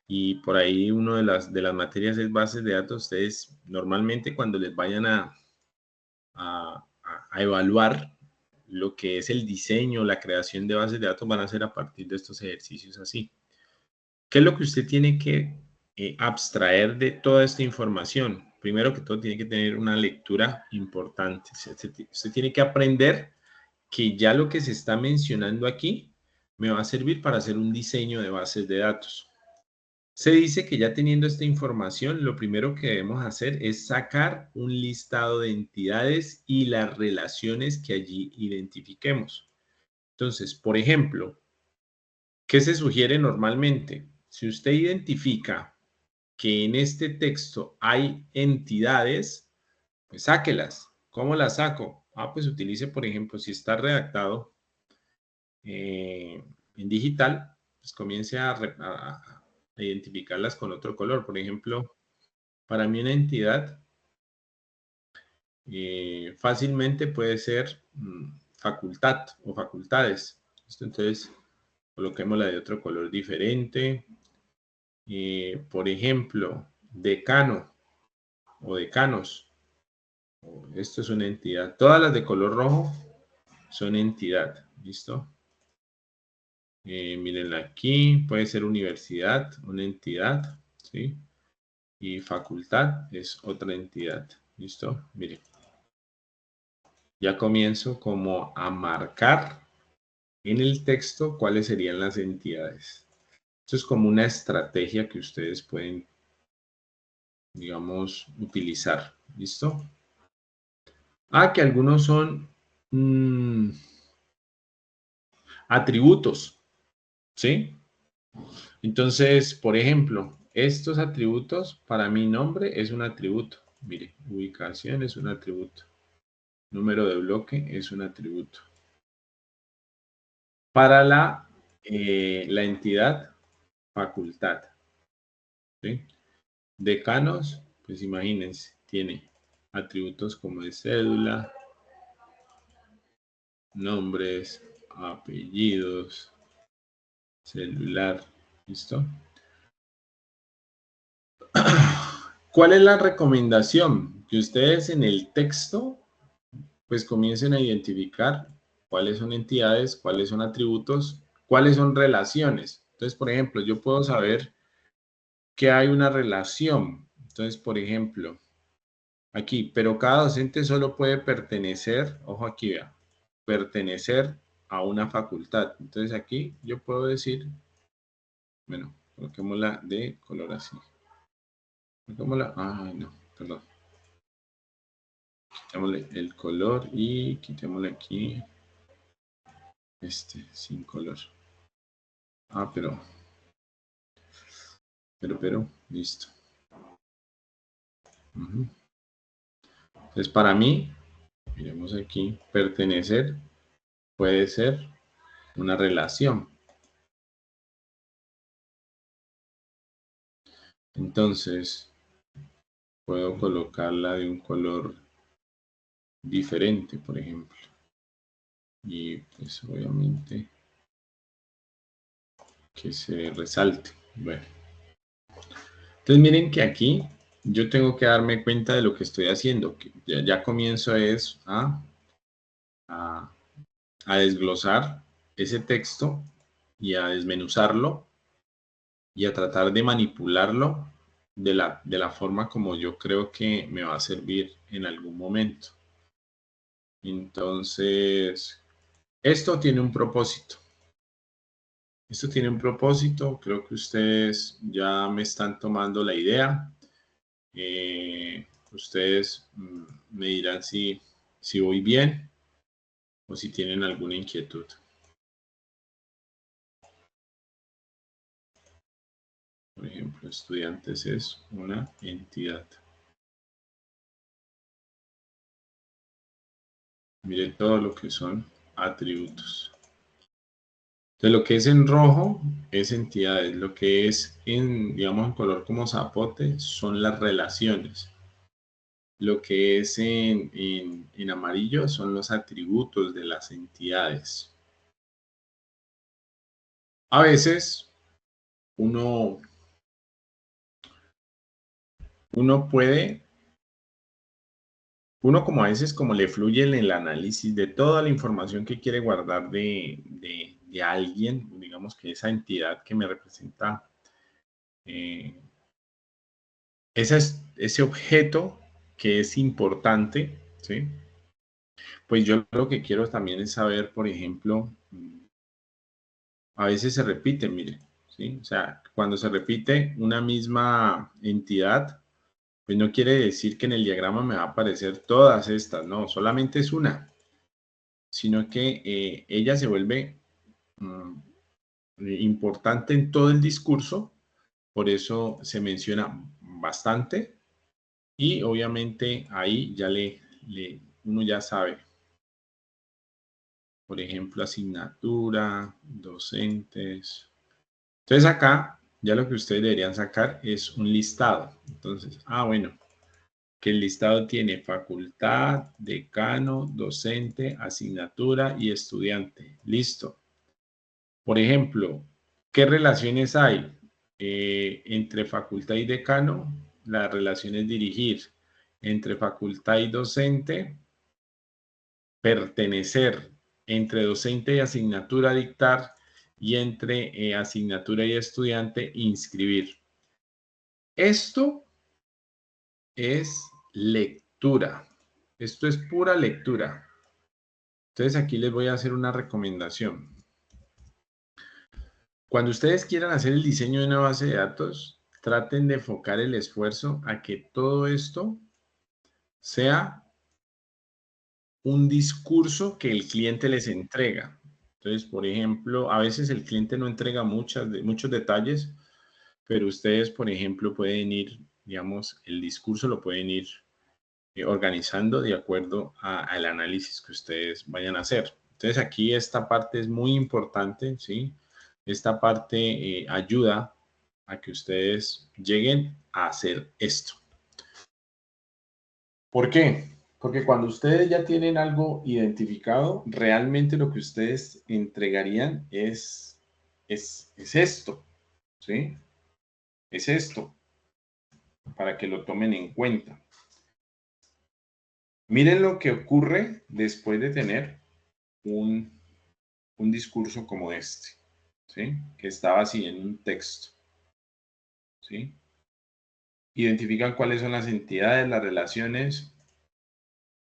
y por ahí una de las materias es bases de datos, ustedes normalmente cuando les vayan a evaluar lo que es el diseño, la creación de bases de datos van a hacer a partir de estos ejercicios así. ¿Qué es lo que usted tiene que abstraer de toda esta información? Primero que todo tiene que tener una lectura importante. Usted tiene que aprender que ya lo que se está mencionando aquí me va a servir para hacer un diseño de bases de datos. Se dice que ya teniendo esta información, lo primero que debemos hacer es sacar un listado de entidades y las relaciones que allí identifiquemos. Entonces, por ejemplo, ¿qué se sugiere normalmente? Si usted identifica que en este texto hay entidades, pues sáquelas. ¿Cómo las saco? Pues utilice, por ejemplo, si está redactado en digital, pues comience a identificarlas con otro color. Por ejemplo, para mí una entidad fácilmente puede ser facultad o facultades. Entonces, coloquémosla de otro color diferente. Por ejemplo, decano o decanos. Esto es una entidad. Todas las de color rojo son entidad. ¿Listo? Mírenla aquí, puede ser universidad, una entidad, ¿sí? Y facultad es otra entidad, ¿listo? Miren, ya comienzo como a marcar en el texto cuáles serían las entidades. Esto es como una estrategia que ustedes pueden, digamos, utilizar, ¿listo? Que algunos son atributos, ¿sí? Entonces, por ejemplo, estos atributos, para mi nombre es un atributo. Mire, ubicación es un atributo. Número de bloque es un atributo. para la entidad facultad. ¿Sí? Decanos, pues imagínense, tiene atributos como de cédula, nombres, apellidos, celular, ¿listo? ¿Cuál es la recomendación? Que ustedes en el texto pues comiencen a identificar cuáles son entidades, cuáles son atributos, cuáles son relaciones. Entonces, por ejemplo, yo puedo saber que hay una relación. Entonces, por ejemplo, aquí, pero cada docente solo puede pertenecer, ojo aquí, vea, pertenecer a una facultad. Entonces aquí yo puedo decir, bueno, coloquémosla de color así. Coloquémosla, ay no, perdón. Quitémosle el color y quitémosle aquí sin color. Ah, pero, listo. Entonces para mí, miremos aquí, pertenecer puede ser una relación. Entonces, puedo colocarla de un color diferente, por ejemplo. Y pues obviamente que se resalte. Bueno. Entonces miren que aquí yo tengo que darme cuenta de lo que estoy haciendo. Que ya comienzo es a desglosar ese texto y a desmenuzarlo y a tratar de manipularlo de la forma como yo creo que me va a servir en algún momento. Entonces, esto tiene un propósito. Esto tiene un propósito. Creo que ustedes ya me están tomando la idea. Ustedes me dirán si voy bien o si tienen alguna inquietud. Por ejemplo, estudiantes es una entidad. Mire todo lo que son atributos. Entonces, lo que es en rojo es entidades. Lo que es digamos, en color como zapote son las relaciones. Lo que es en amarillo son los atributos de las entidades. A veces uno puede, como a veces como le fluye en el análisis de toda la información que quiere guardar de alguien, digamos que esa entidad que me representa, ese objeto que es importante, ¿sí? Pues yo lo que quiero también es saber, por ejemplo, a veces se repite, mire, ¿sí? O sea, cuando se repite una misma entidad, pues no quiere decir que en el diagrama me va a aparecer todas estas, no, solamente es una, sino que ella se vuelve importante en todo el discurso, por eso se menciona bastante y obviamente ahí ya uno ya sabe. Por ejemplo, asignatura, docentes. Entonces acá ya lo que ustedes deberían sacar es un listado. Entonces, bueno, que el listado tiene facultad, decano, docente, asignatura y estudiante. Listo. Por ejemplo, ¿qué relaciones hay entre facultad y decano? La relación es dirigir. Entre facultad y docente, pertenecer. Entre docente y asignatura, dictar. Y entre asignatura y estudiante, inscribir. Esto es lectura. Esto es pura lectura. Entonces aquí les voy a hacer una recomendación. Cuando ustedes quieran hacer el diseño de una base de datos, traten de enfocar el esfuerzo a que todo esto sea un discurso que el cliente les entrega. Entonces, por ejemplo, a veces el cliente no entrega muchos detalles, pero ustedes, por ejemplo, pueden ir, digamos, el discurso lo pueden ir organizando de acuerdo al análisis que ustedes vayan a hacer. Entonces aquí esta parte es muy importante, ¿sí? Esta parte ayuda a que ustedes lleguen a hacer esto. ¿Por qué? Porque cuando ustedes ya tienen algo identificado, realmente lo que ustedes entregarían es esto, ¿sí? Es esto, para que lo tomen en cuenta. Miren lo que ocurre después de tener un discurso como este, ¿sí? Que estaba así en un texto, ¿sí? Identifican cuáles son las entidades, las relaciones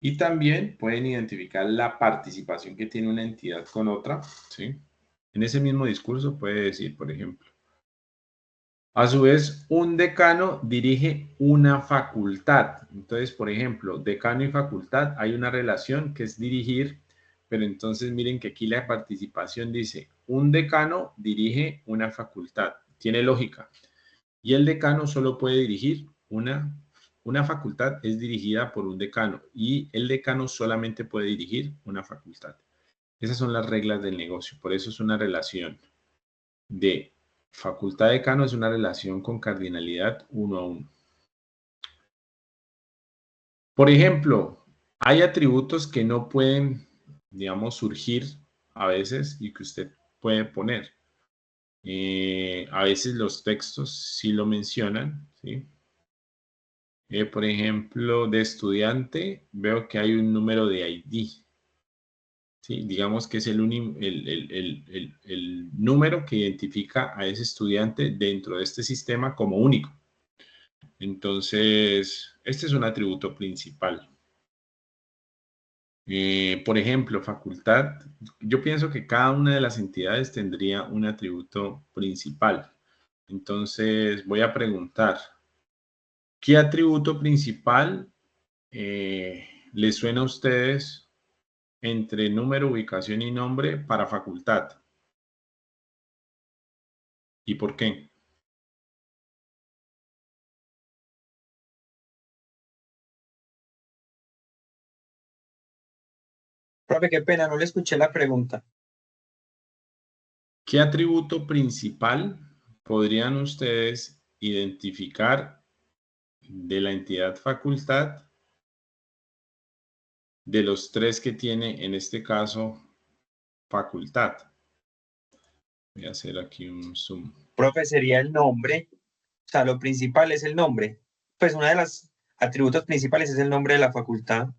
y también pueden identificar la participación que tiene una entidad con otra, ¿sí? En ese mismo discurso puede decir, por ejemplo, a su vez, un decano dirige una facultad. Entonces, por ejemplo, decano y facultad, hay una relación que es dirigir, pero entonces miren que aquí la participación dice, un decano dirige una facultad. Tiene lógica. Y el decano solo puede dirigir una facultad, es dirigida por un decano. Y el decano solamente puede dirigir una facultad. Esas son las reglas del negocio. Por eso es una relación de facultad decano, es una relación con cardinalidad 1 a 1. Por ejemplo, hay atributos que no pueden, digamos, surgir a veces y que usted puede poner. A veces los textos sí lo mencionan, ¿sí? Por ejemplo, de estudiante, veo que hay un número de ID. ¿Sí? Digamos que es el número que identifica a ese estudiante dentro de este sistema como único. Entonces, este es un atributo principal. Por ejemplo, facultad, yo pienso que cada una de las entidades tendría un atributo principal. Entonces, voy a preguntar, ¿qué atributo principal les suena a ustedes entre número, ubicación y nombre para facultad? ¿Y por qué? Profe, qué pena, no le escuché la pregunta. ¿Qué atributo principal podrían ustedes identificar de la entidad facultad de los tres que tiene en este caso facultad? Voy a hacer aquí un zoom. Profe, sería el nombre. O sea, lo principal es el nombre. Pues uno de los atributos principales es el nombre de la facultad.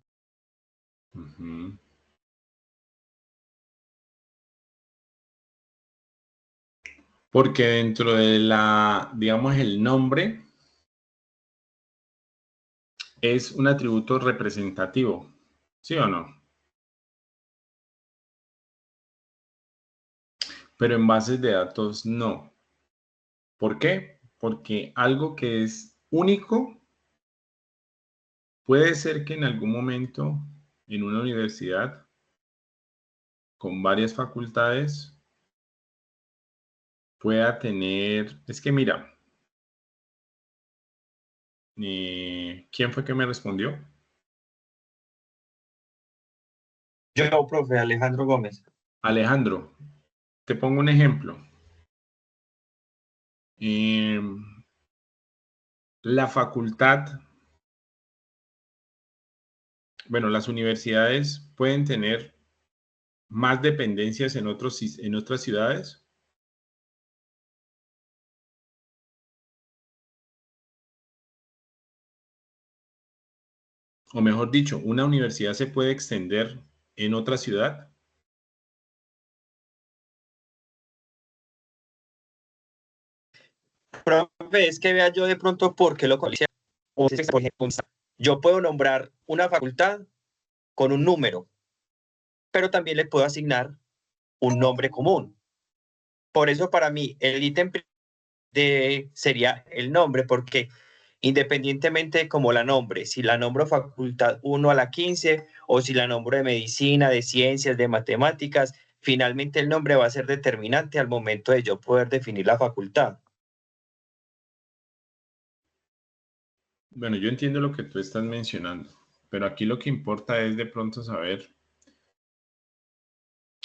Uh-huh. Porque dentro de digamos, el nombre es un atributo representativo, ¿sí o no? Pero en bases de datos no. ¿Por qué? Porque algo que es único puede ser que en algún momento en una universidad con varias facultades pueda tener, es que mira, ¿quién fue que me respondió? Yo, profe, Alejandro Gómez. Alejandro, te pongo un ejemplo. La facultad, bueno, las universidades pueden tener más dependencias en otras ciudades. O mejor dicho, una universidad se puede extender en otra ciudad. Profe, es que vea yo de pronto por qué lo colecciono. Por ejemplo, yo puedo nombrar una facultad con un número, pero también le puedo asignar un nombre común. Por eso para mí el ítem sería el nombre, porque independientemente de cómo la nombre, si la nombro facultad 1 a la 15 o si la nombro de medicina, de ciencias, de matemáticas, finalmente el nombre va a ser determinante al momento de yo poder definir la facultad. Bueno, yo entiendo lo que tú estás mencionando, pero aquí lo que importa es de pronto saber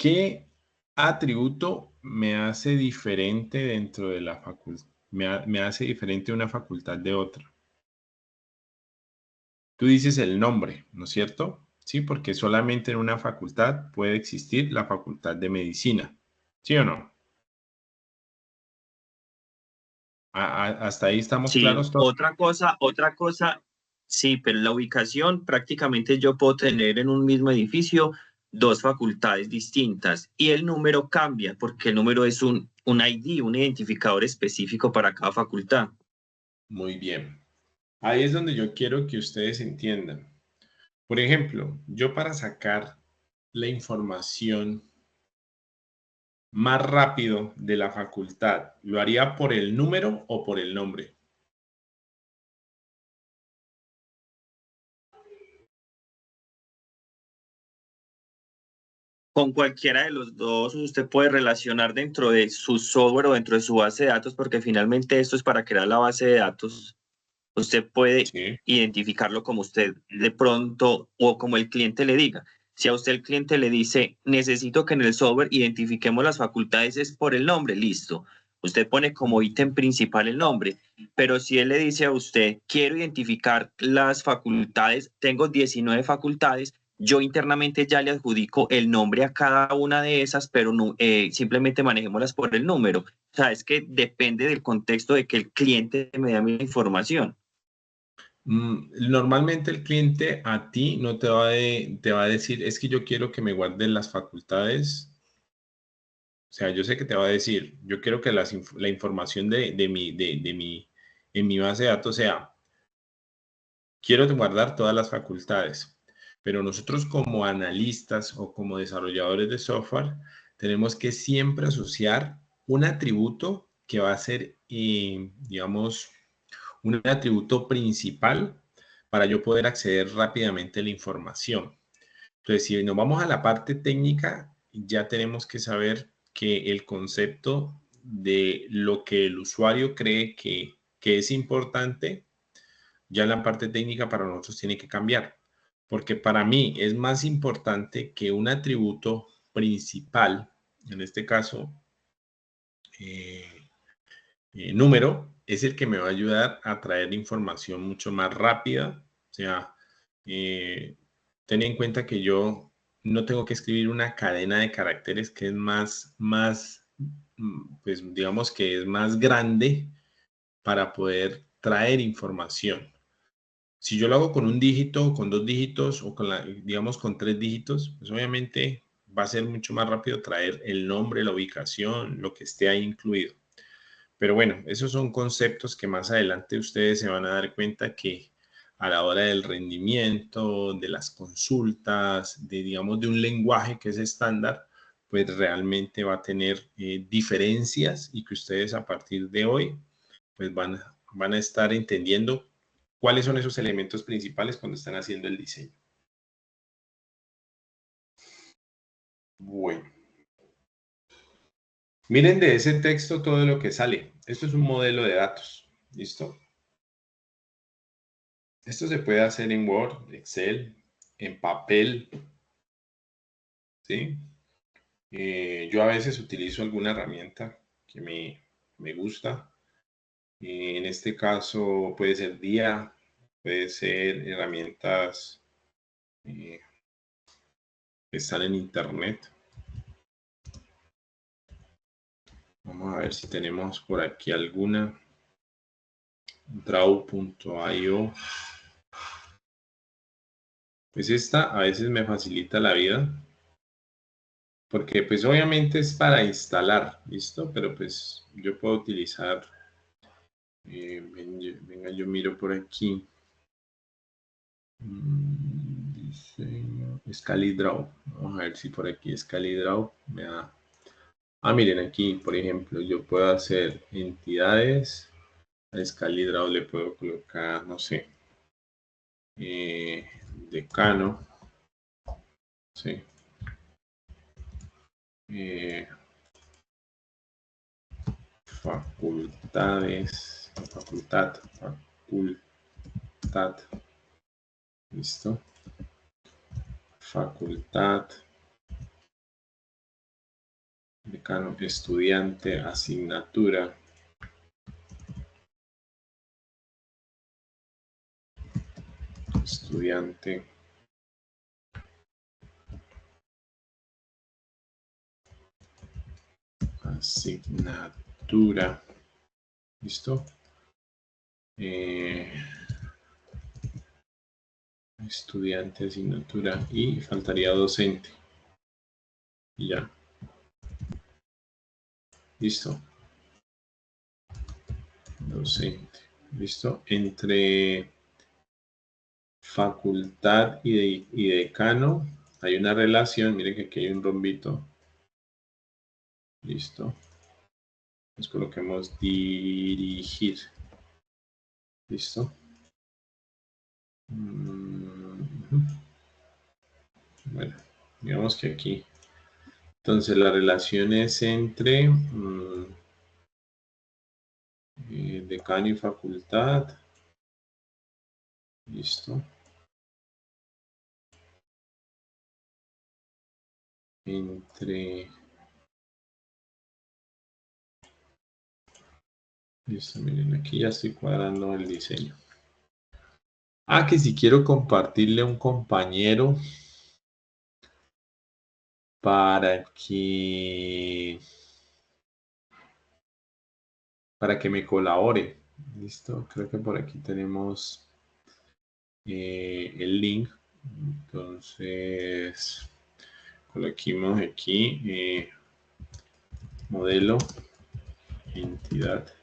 ¿Qué atributo me hace diferente dentro de la facultad? Me hace diferente una facultad de otra. Tú dices el nombre, ¿no es cierto? Sí, porque solamente en una facultad puede existir la facultad de medicina. ¿Sí o no? ¿Hasta ahí estamos Sí, claros todos? otra cosa, sí, pero la ubicación prácticamente yo puedo tener en un mismo edificio dos facultades distintas y el número cambia porque el número es un ID, un identificador específico para cada facultad. Muy bien. Ahí es donde yo quiero que ustedes entiendan. Por ejemplo, yo para sacar la información más rápido de la facultad, ¿lo haría por el número o por el nombre? Con cualquiera de los dos usted puede relacionar dentro de su software o dentro de su base de datos porque finalmente esto es para crear la base de datos. Usted puede Sí. identificarlo como usted de pronto o como el cliente le diga. Si a usted el cliente le dice, necesito que en el software identifiquemos las facultades, es por el nombre, listo. Usted pone como ítem principal el nombre, pero si él le dice a usted, quiero identificar las facultades, tengo 19 facultades, yo internamente ya le adjudico el nombre a cada una de esas, pero no, simplemente manejémoslas por el número. O sea, es que depende del contexto de que el cliente me dé mi información. Normalmente el cliente a ti no te va a decir, es que yo quiero que me guarden las facultades. O sea, yo sé que te va a decir, yo quiero que la información en mi base de datos sea, quiero guardar todas las facultades, pero nosotros como analistas o como desarrolladores de software tenemos que siempre asociar un atributo que va a ser, digamos, un atributo principal para yo poder acceder rápidamente a la información. Entonces, si nos vamos a la parte técnica, ya tenemos que saber que el concepto de lo que el usuario cree que es importante, ya en la parte técnica para nosotros tiene que cambiar. Porque para mí es más importante que un atributo principal, en este caso, eh, número, es el que me va a ayudar a traer información mucho más rápida. O sea, ten en cuenta que yo no tengo que escribir una cadena de caracteres que es pues digamos que es más grande para poder traer información. Si yo lo hago con un dígito, con dos dígitos o digamos con tres dígitos, pues obviamente va a ser mucho más rápido traer el nombre, la ubicación, lo que esté ahí incluido. Pero bueno, esos son conceptos que más adelante ustedes se van a dar cuenta que a la hora del rendimiento, de las consultas, digamos, de un lenguaje que es estándar, pues realmente va a tener diferencias y que ustedes a partir de hoy, pues van a estar entendiendo cuáles son esos elementos principales cuando están haciendo el diseño. Bueno. Miren de ese texto todo lo que sale. Esto es un modelo de datos. ¿Listo? Esto se puede hacer en Word, Excel, en papel, ¿sí? Yo a veces utilizo alguna herramienta que me gusta. En este caso puede ser DIA, puede ser herramientas que están en internet. Vamos a ver si tenemos por aquí alguna. Draw.io. Pues esta a veces me facilita la vida. Porque pues obviamente es para instalar, ¿listo? Pero pues yo puedo utilizar, venga, yo miro por aquí, diseño, ScaliDraw, vamos a ver si por aquí ScaliDraw me da, miren aquí, por ejemplo, yo puedo hacer entidades, a ScaliDraw le puedo colocar, no sé, decano, sí, facultades, facultad, listo, facultad, Decano, estudiante, asignatura. Estudiante. Asignatura. ¿Listo? Estudiante, asignatura. Y faltaría docente. Y ya. Listo. Docente. Listo. Entre facultad y decano hay una relación. Miren que aquí hay un rombito. Listo. Nos coloquemos dirigir. Listo. Bueno, digamos que aquí. Entonces la relación es entre decano y facultad. Listo. Entre... Listo, miren, aquí ya estoy cuadrando el diseño. Ah, que si quiero compartirle a un compañero para que me colabore. Listo, creo que por aquí tenemos el link. Entonces, coloquemos aquí modelo, entidad,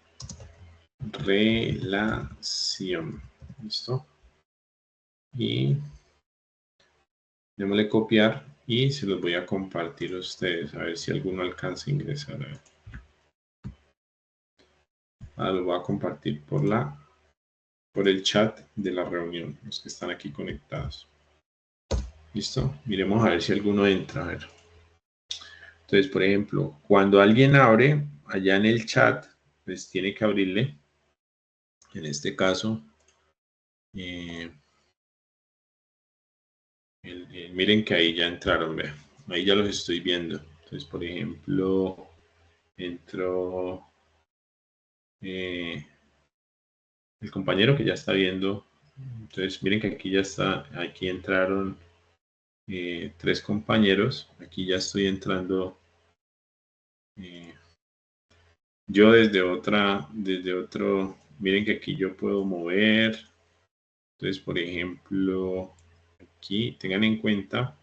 relación. Listo. Y démosle copiar y se los voy a compartir a ustedes. A ver si alguno alcanza a ingresar. Lo voy a compartir por el chat de la reunión, los que están aquí conectados. ¿Listo? Miremos a ver si alguno entra. A ver. Entonces, por ejemplo, cuando alguien abre allá en el chat, pues tiene que abrirle. En este caso, miren que ahí ya entraron, vean. Ahí ya los estoy viendo. Entonces, por ejemplo, entró el compañero que ya está viendo. Entonces, miren que aquí ya está, aquí entraron 3 compañeros. Aquí ya estoy entrando yo desde otro, miren que aquí yo puedo mover. Entonces, por ejemplo, aquí tengan en cuenta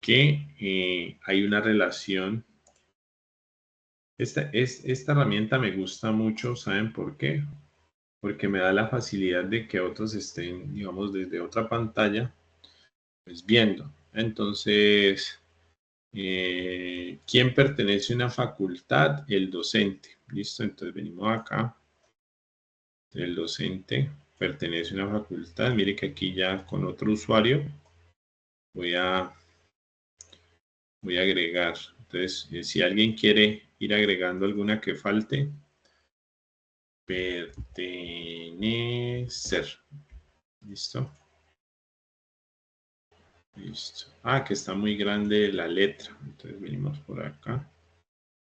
que hay una relación. Esta herramienta me gusta mucho, ¿saben por qué? Porque me da la facilidad de que otros estén, digamos, desde otra pantalla, pues viendo. Entonces, ¿quién pertenece a una facultad? El docente. ¿Listo? Entonces venimos acá. El docente pertenece a una facultad. Mire que aquí ya con otro usuario voy a agregar. Entonces, si alguien quiere ir agregando alguna que falte, pertenecer. ¿Listo? Listo. Ah, que está muy grande la letra. Entonces venimos por acá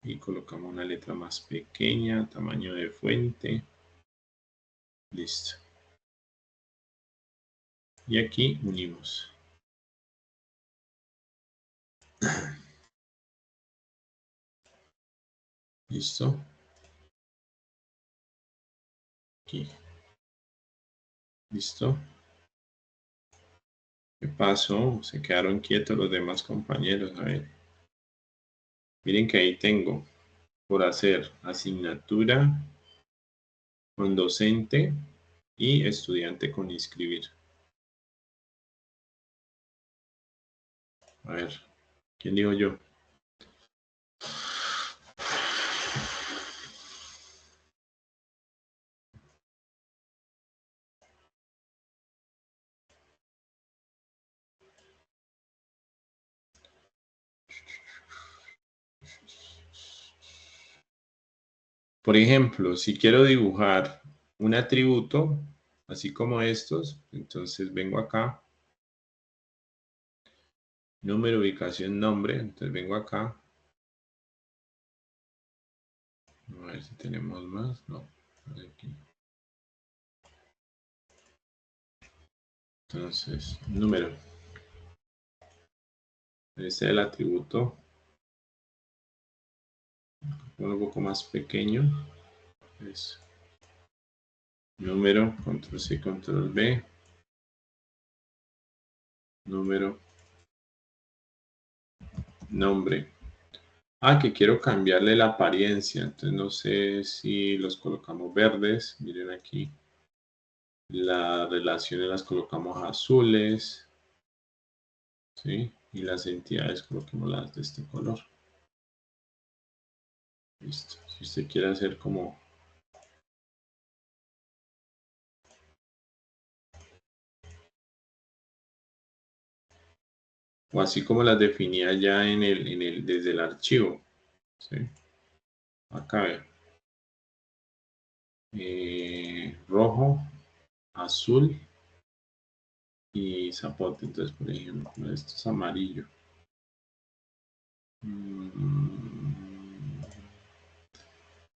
y colocamos una letra más pequeña, tamaño de fuente. Listo. Y aquí unimos. Listo. Aquí. Listo. ¿Qué pasó? Se quedaron quietos los demás compañeros. A ver. Miren que ahí tengo por hacer asignatura con docente y estudiante con inscribir. A ver, ¿quién digo yo? Por ejemplo, si quiero dibujar un atributo, así como estos, entonces vengo acá, número, ubicación, nombre, entonces vengo acá A ver si tenemos más. No. Aquí. Entonces, número. Este es el atributo. Un poco más pequeño. Eso. Número, control C, control V. Número. Nombre. Ah, que quiero cambiarle la apariencia. Entonces no sé si los colocamos verdes. Miren aquí. Las relaciones las colocamos azules. ¿Sí? Y las entidades coloquémoslas de este color. Listo. Si usted quiere hacer como... O así como las definía ya desde el archivo. ¿Sí? Acá rojo, azul y zapote. Entonces, por ejemplo, esto es amarillo.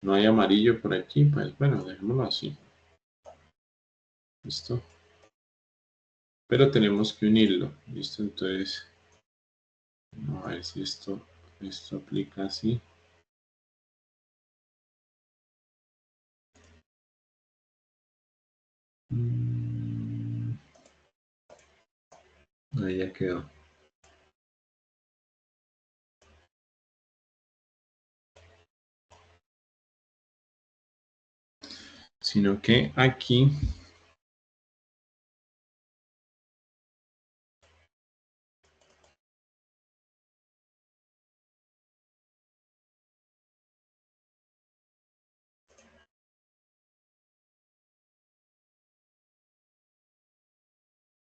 No hay amarillo por aquí, pues bueno, dejémoslo así. ¿Listo? Pero tenemos que unirlo. ¿Listo? Entonces, vamos a ver si esto aplica así. Ahí ya quedó. Sino que aquí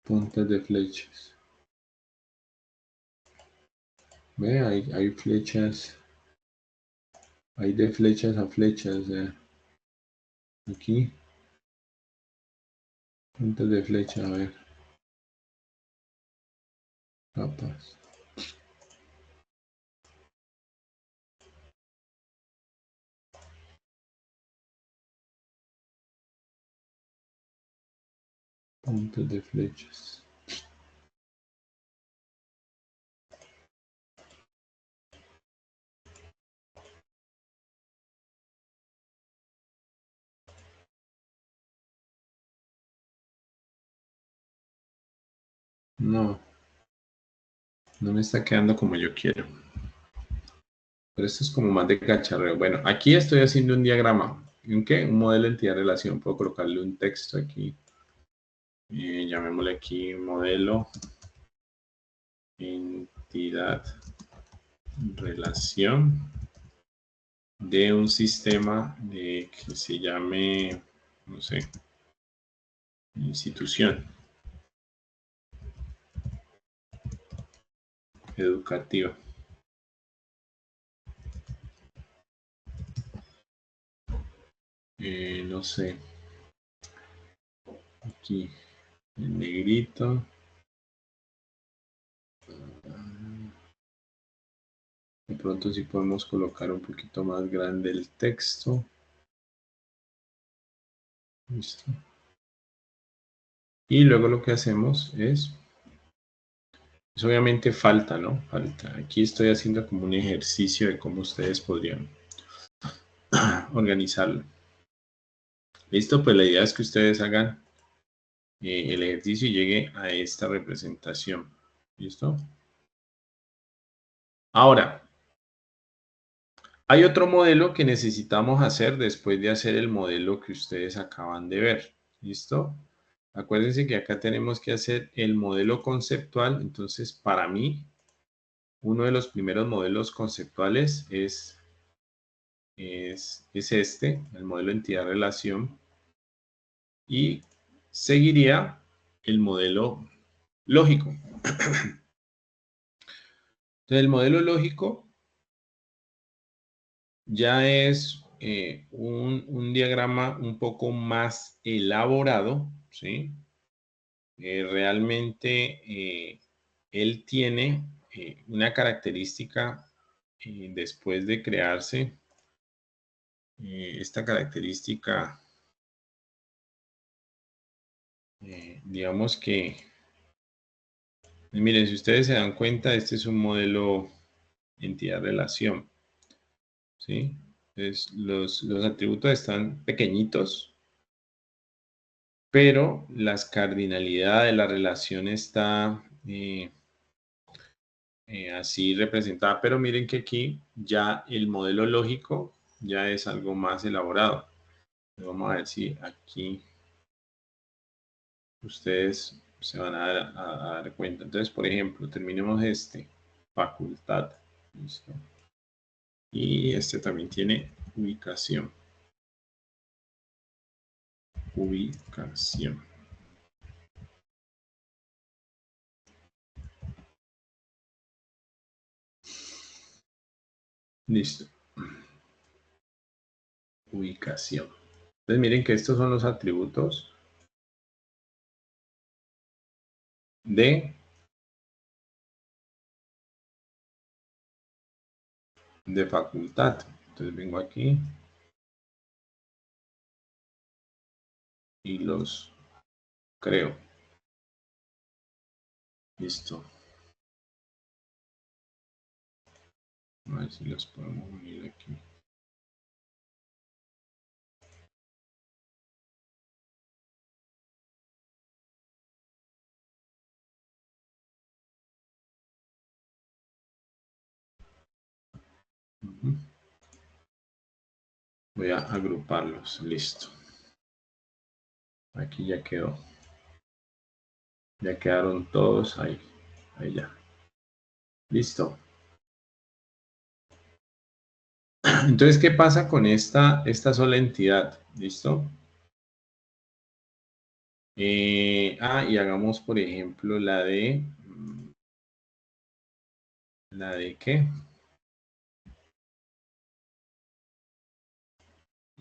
puntas de flechas. Ve, hay flechas. Hay de flechas a flechas. Aquí. Puntas de flecha, a ver. Capas. Puntas de flechas. No. No me está quedando como yo quiero. Pero esto es como más de cacharreo. Bueno, aquí estoy haciendo un diagrama. ¿Un qué? Un modelo de entidad relación. Puedo colocarle un texto aquí. Llamémosle aquí modelo entidad relación de un sistema que se llame, no sé, institución educativa. No sé, aquí en negrito. De pronto sí podemos colocar un poquito más grande el texto. Listo. Y luego lo que hacemos es, pues obviamente falta, ¿no? Falta. Aquí estoy haciendo como un ejercicio de cómo ustedes podrían organizarlo. Listo, pues la idea es que ustedes hagan el ejercicio y llegue a esta representación. ¿Listo? Ahora, hay otro modelo que necesitamos hacer después de hacer el modelo que ustedes acaban de ver. ¿Listo? Acuérdense que acá tenemos que hacer el modelo conceptual. Entonces, para mí, uno de los primeros modelos conceptuales es este, el modelo entidad-relación. Y seguiría el modelo lógico. Entonces, el modelo lógico ya es un diagrama un poco más elaborado, ¿sí? Realmente él tiene una característica después de crearse, esta característica, digamos que, miren, si ustedes se dan cuenta, este es un modelo entidad-relación, ¿sí? Entonces, los atributos están pequeñitos, pero las cardinalidades de la relación está así representada. Pero miren que aquí ya el modelo lógico ya es algo más elaborado. Vamos a ver si aquí ustedes se van a dar cuenta. Entonces, por ejemplo, terminemos este, facultad. ¿Listo? Y este también tiene ubicación. Ubicación. Listo. Ubicación. Entonces miren que estos son los atributos de facultad. Entonces vengo aquí y los creo. Listo. A ver si los podemos unir aquí. Voy a agruparlos. Listo. Aquí ya quedó. Ya quedaron todos ahí. Ahí ya. Listo. Entonces, ¿qué pasa con esta sola entidad? ¿Listo? Y hagamos, por ejemplo, la de... ¿La de qué?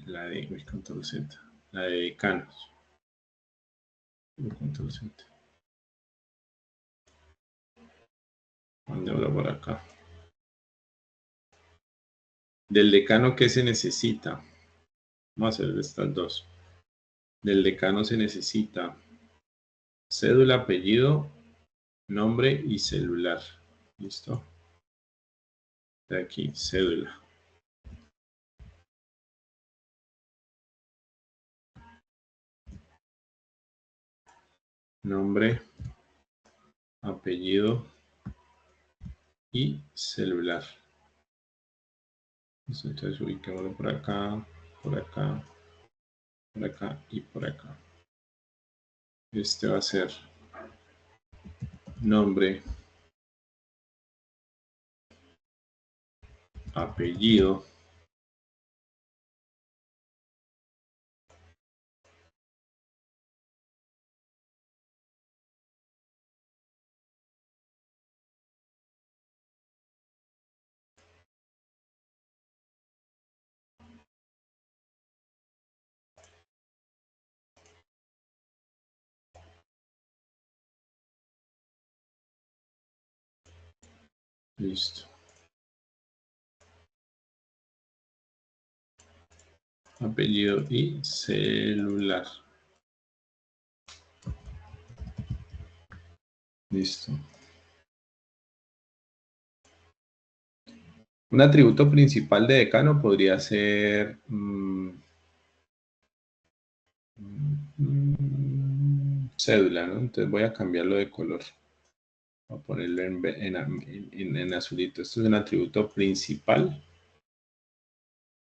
La de... Uy, control Z. La de decanos. Control Z. Mandémoslo por acá. Del decano, ¿qué se necesita? Vamos a hacer estas dos. Del decano se necesita cédula, apellido, nombre y celular. ¿Listo? De aquí, cédula. Nombre, apellido y celular. Entonces ubiquémoslo por acá, por acá, por acá y por acá. Este va a ser nombre, apellido, listo. Apellido y celular. Listo. Un atributo principal de decano podría ser cédula, ¿no? Entonces voy a cambiarlo de color. Voy a ponerlo en azulito. Esto es un atributo principal.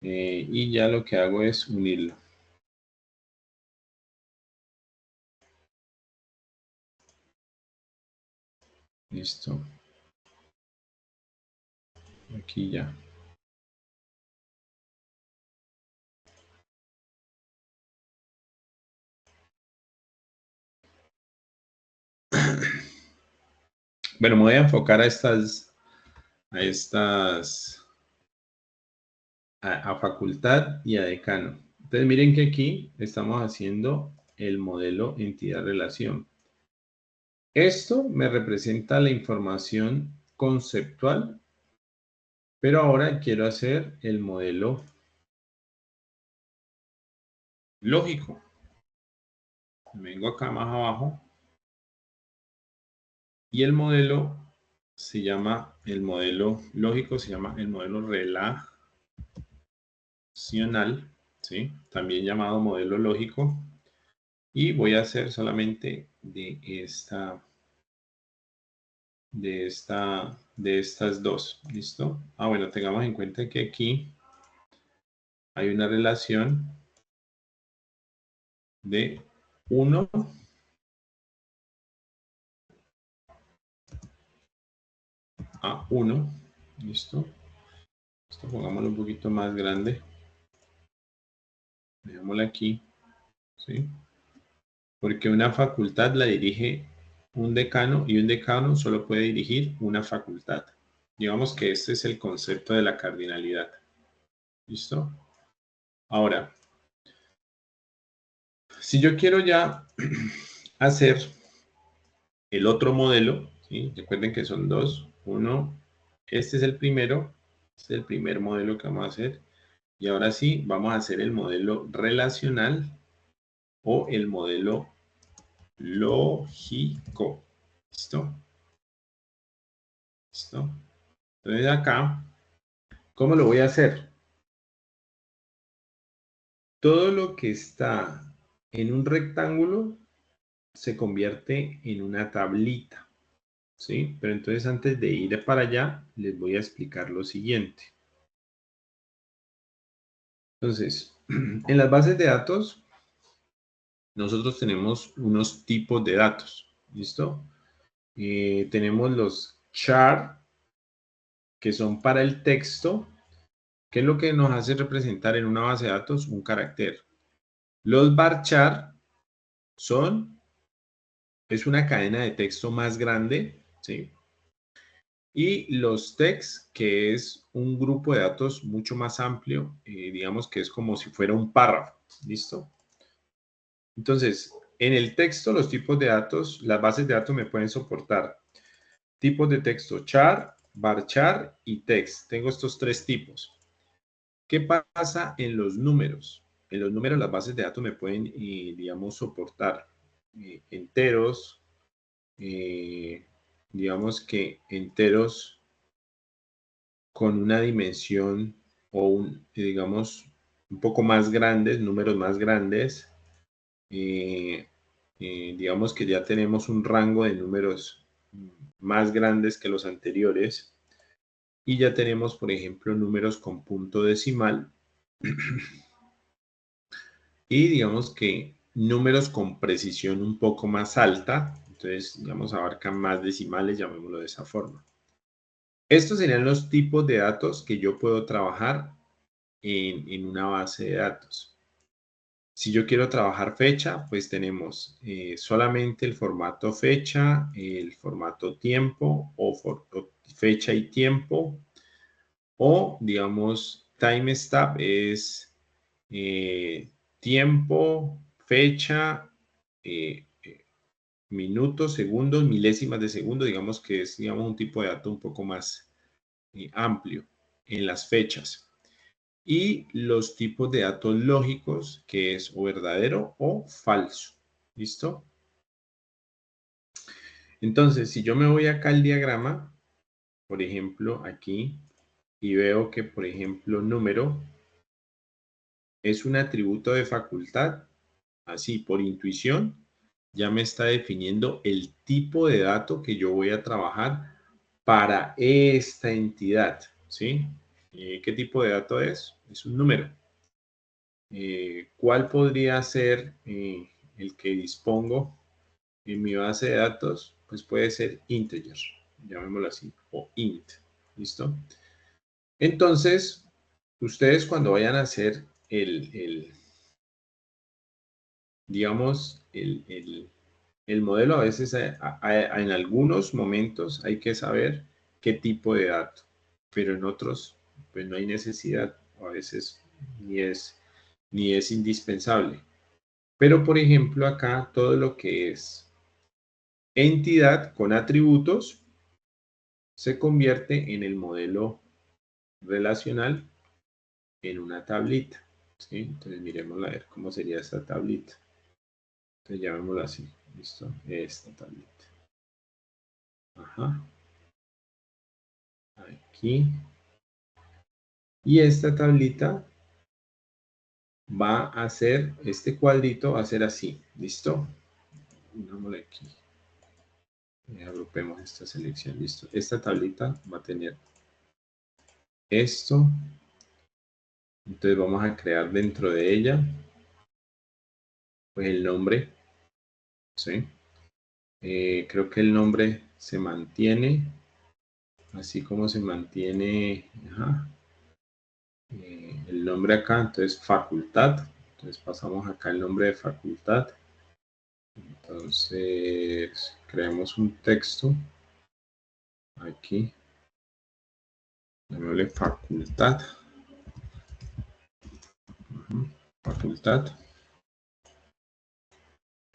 Y ya lo que hago es unirlo. Listo. Aquí ya. Bueno, me voy a enfocar a facultad y a decano. Entonces miren que aquí estamos haciendo el modelo entidad-relación. Esto me representa la información conceptual, pero ahora quiero hacer el modelo lógico. Vengo acá más abajo. Y el modelo se llama, el modelo lógico se llama el modelo relacional, ¿sí? También llamado modelo lógico. Y voy a hacer solamente de estas dos, ¿listo? Ah, bueno, tengamos en cuenta que aquí hay una relación de 1 a 1, ¿listo? Esto pongámoslo un poquito más grande. Dejémoslo aquí, ¿sí? Porque una facultad la dirige un decano y un decano solo puede dirigir una facultad. Digamos que este es el concepto de la cardinalidad. ¿Listo? Ahora, si yo quiero ya hacer el otro modelo, ¿sí? Recuerden que son dos. Uno, este es el primero, este es el primer modelo que vamos a hacer. Y ahora sí, vamos a hacer el modelo relacional o el modelo lógico. ¿Listo? ¿Listo? Entonces acá, ¿cómo lo voy a hacer? Todo lo que está en un rectángulo se convierte en una tablita, ¿sí? Pero entonces antes de ir para allá, les voy a explicar lo siguiente. Entonces, en las bases de datos, nosotros tenemos unos tipos de datos, ¿listo? Tenemos los char, que son para el texto, que es lo que nos hace representar en una base de datos un carácter. Los varchar es una cadena de texto más grande, ¿sí? Y los text, que es un grupo de datos mucho más amplio, digamos que es como si fuera un párrafo, ¿listo? Entonces, en el texto, los tipos de datos, las bases de datos me pueden soportar tipos de texto char, varchar y text. Tengo estos tres tipos. ¿Qué pasa en los números? En los números las bases de datos me pueden, digamos, soportar enteros, digamos que enteros con una dimensión o digamos, un poco más grandes, números más grandes. Digamos que ya tenemos un rango de números más grandes que los anteriores. Y ya tenemos, por ejemplo, números con punto decimal. Y digamos que números con precisión un poco más alta. Entonces, digamos, abarcan más decimales, llamémoslo de esa forma. Estos serían los tipos de datos que yo puedo trabajar en una base de datos. Si yo quiero trabajar fecha, pues tenemos solamente el formato fecha, el formato tiempo o fecha y tiempo, o digamos timestamp es tiempo, fecha, minutos, segundos, milésimas de segundo, digamos que es un tipo de dato un poco más amplio en las fechas. Y los tipos de datos lógicos, que es o verdadero o falso. ¿Listo? Entonces, si yo me voy acá al diagrama, por ejemplo, aquí, y veo que, por ejemplo, número es un atributo de facultad, así por intuición, ya me está definiendo el tipo de dato que yo voy a trabajar para esta entidad, ¿sí? ¿Qué tipo de dato es? Es un número. ¿Cuál podría ser el que dispongo en mi base de datos? Pues puede ser integer, llamémoslo así, o int, ¿listo? Entonces, ustedes cuando vayan a hacer digamos, el modelo, a veces en algunos momentos hay que saber qué tipo de dato, pero en otros pues no hay necesidad, a veces ni es indispensable. Pero por ejemplo acá todo lo que es entidad con atributos se convierte en el modelo relacional en una tablita. ¿sí? Entonces miremos a ver cómo sería esta tablita. Entonces llamémoslo así, ¿listo? Esta tablita. Ajá. Aquí. Y esta tablita va a ser, este cuadrito va a ser así, ¿listo? Pongámosle aquí. Y agrupemos esta selección, listo. Esta tablita va a tener esto. Entonces vamos a crear dentro de ella pues el nombre, ¿sí? Creo que el nombre se mantiene, así como se mantiene el nombre acá, entonces facultad. Entonces pasamos acá el nombre de facultad. Entonces creamos un texto aquí, llamémosle facultad. Facultad.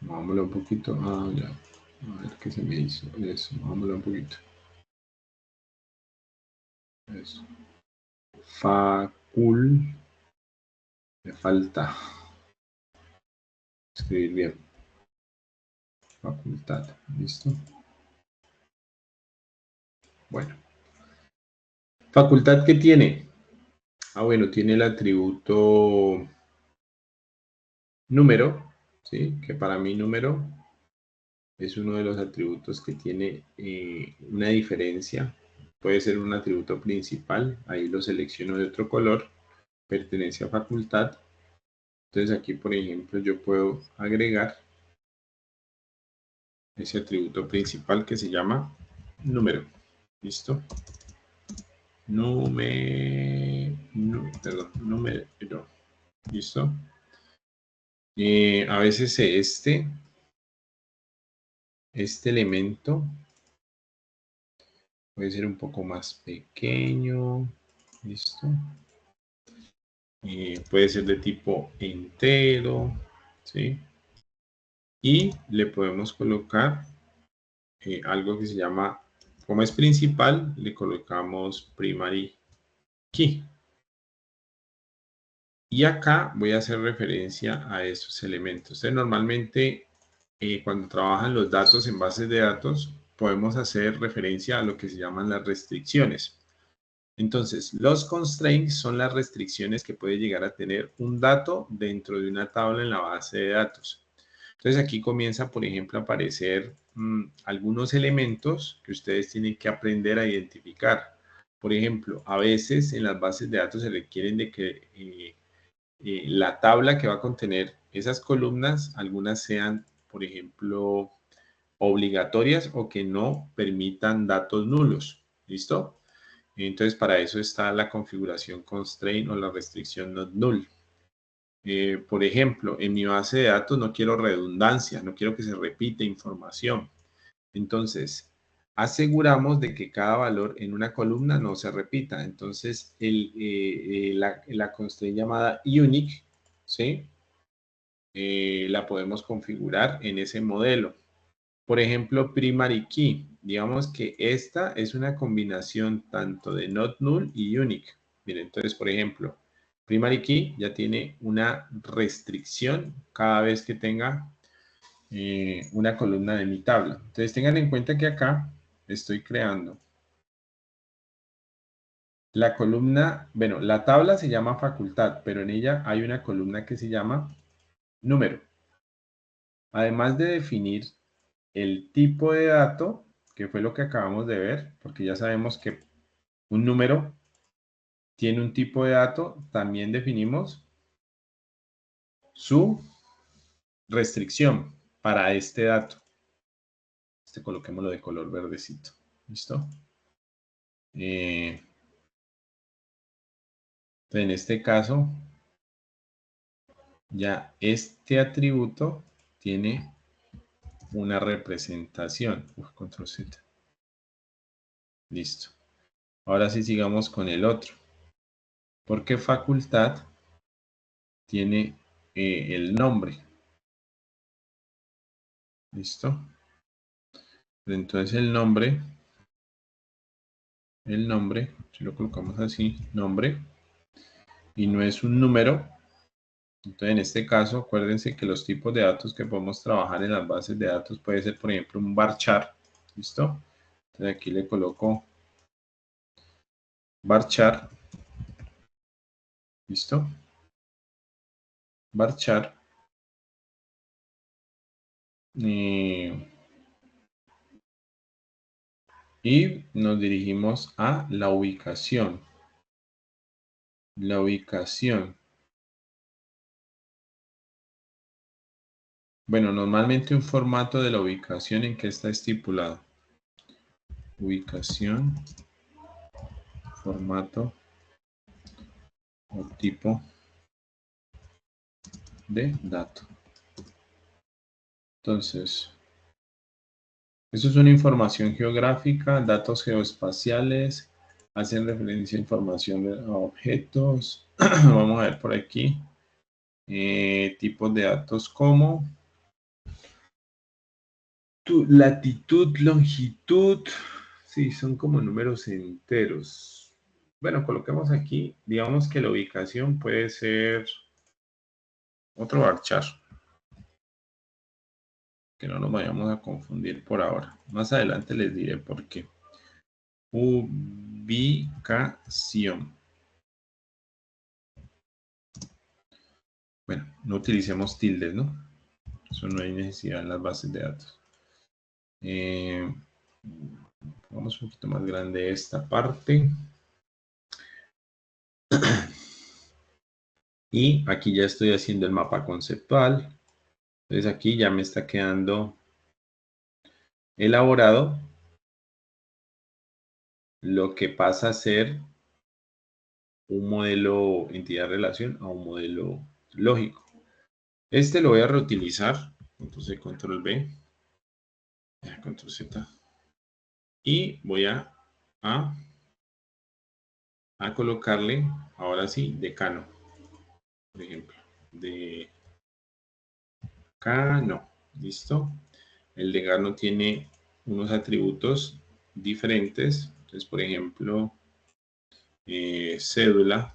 Vámonos un poquito. Ya. A ver qué se me hizo. Eso, vámonos un poquito. Eso. Me falta escribir bien. Facultad. ¿Listo? Bueno. Facultad que tiene. Bueno, tiene el atributo número. ¿Sí? Que para mí número es uno de los atributos que tiene una diferencia. Puede ser un atributo principal. Ahí lo selecciono de otro color. Pertenece a facultad. Entonces aquí, por ejemplo, yo puedo agregar ese atributo principal que se llama número. ¿Listo? Número. ¿Listo? A veces este elemento puede ser un poco más pequeño. ¿Listo? Puede ser de tipo entero. ¿Sí? Y le podemos colocar algo que se llama, como es principal, le colocamos primary key. Y acá voy a hacer referencia a esos elementos. Entonces, normalmente, cuando trabajan los datos en bases de datos, podemos hacer referencia a lo que se llaman las restricciones. Entonces, los constraints son las restricciones que puede llegar a tener un dato dentro de una tabla en la base de datos. Entonces, aquí comienza, por ejemplo, a aparecer algunos elementos que ustedes tienen que aprender a identificar. Por ejemplo, a veces en las bases de datos se requieren de que la tabla que va a contener esas columnas, algunas sean, por ejemplo, obligatorias o que no permitan datos nulos. ¿Listo? Entonces, para eso está la configuración constraint o la restricción not null. Por ejemplo, en mi base de datos no quiero redundancia, no quiero que se repita información. Entonces, aseguramos de que cada valor en una columna no se repita. Entonces, la constraint llamada unique, ¿sí? La podemos configurar en ese modelo. Por ejemplo, primary key. Digamos que esta es una combinación tanto de not null y unique. Miren, entonces, por ejemplo, primary key ya tiene una restricción cada vez que tenga una columna de mi tabla. Entonces, tengan en cuenta que acá estoy creando la columna, bueno, la tabla se llama facultad, pero en ella hay una columna que se llama número. Además de definir el tipo de dato, que fue lo que acabamos de ver, porque ya sabemos que un número tiene un tipo de dato, también definimos su restricción para este dato. Coloquémoslo de color verdecito. ¿Listo? Entonces, en este caso, ya este atributo tiene una representación. Control Z. Listo. Ahora sí sigamos con el otro. Porque facultad tiene el nombre. ¿Listo? Entonces el nombre, si lo colocamos así, nombre, y no es un número, Entonces, en este caso, acuérdense que los tipos de datos que podemos trabajar en las bases de datos puede ser, por ejemplo, un varchar. ¿Listo? Entonces, aquí le coloco varchar. ¿Listo? Varchar. Y nos dirigimos a la ubicación. La ubicación. Bueno, normalmente un formato de la ubicación en que está estipulado. Ubicación, formato o tipo de dato. Entonces, eso es una información geográfica, datos geoespaciales, hacen referencia a información de objetos. Vamos a ver por aquí. Tipos de datos como latitud, longitud. Sí, son como números enteros. Bueno, coloquemos aquí, digamos que la ubicación puede ser otro varchar. Que no nos vayamos a confundir por ahora. Más adelante les diré por qué. Ubicación. Bueno, no utilicemos tildes, ¿no? Eso no hay necesidad en las bases de datos. Vamos un poquito más grande esta parte. Y aquí ya estoy haciendo el mapa conceptual. Entonces aquí ya me está quedando elaborado lo que pasa a ser un modelo entidad-relación a un modelo lógico. Este lo voy a reutilizar. Entonces control B, control Z. Y voy a colocarle, ahora sí, decano. Por ejemplo, decano. ¿Listo? El decano tiene unos atributos diferentes. Entonces, por ejemplo, cédula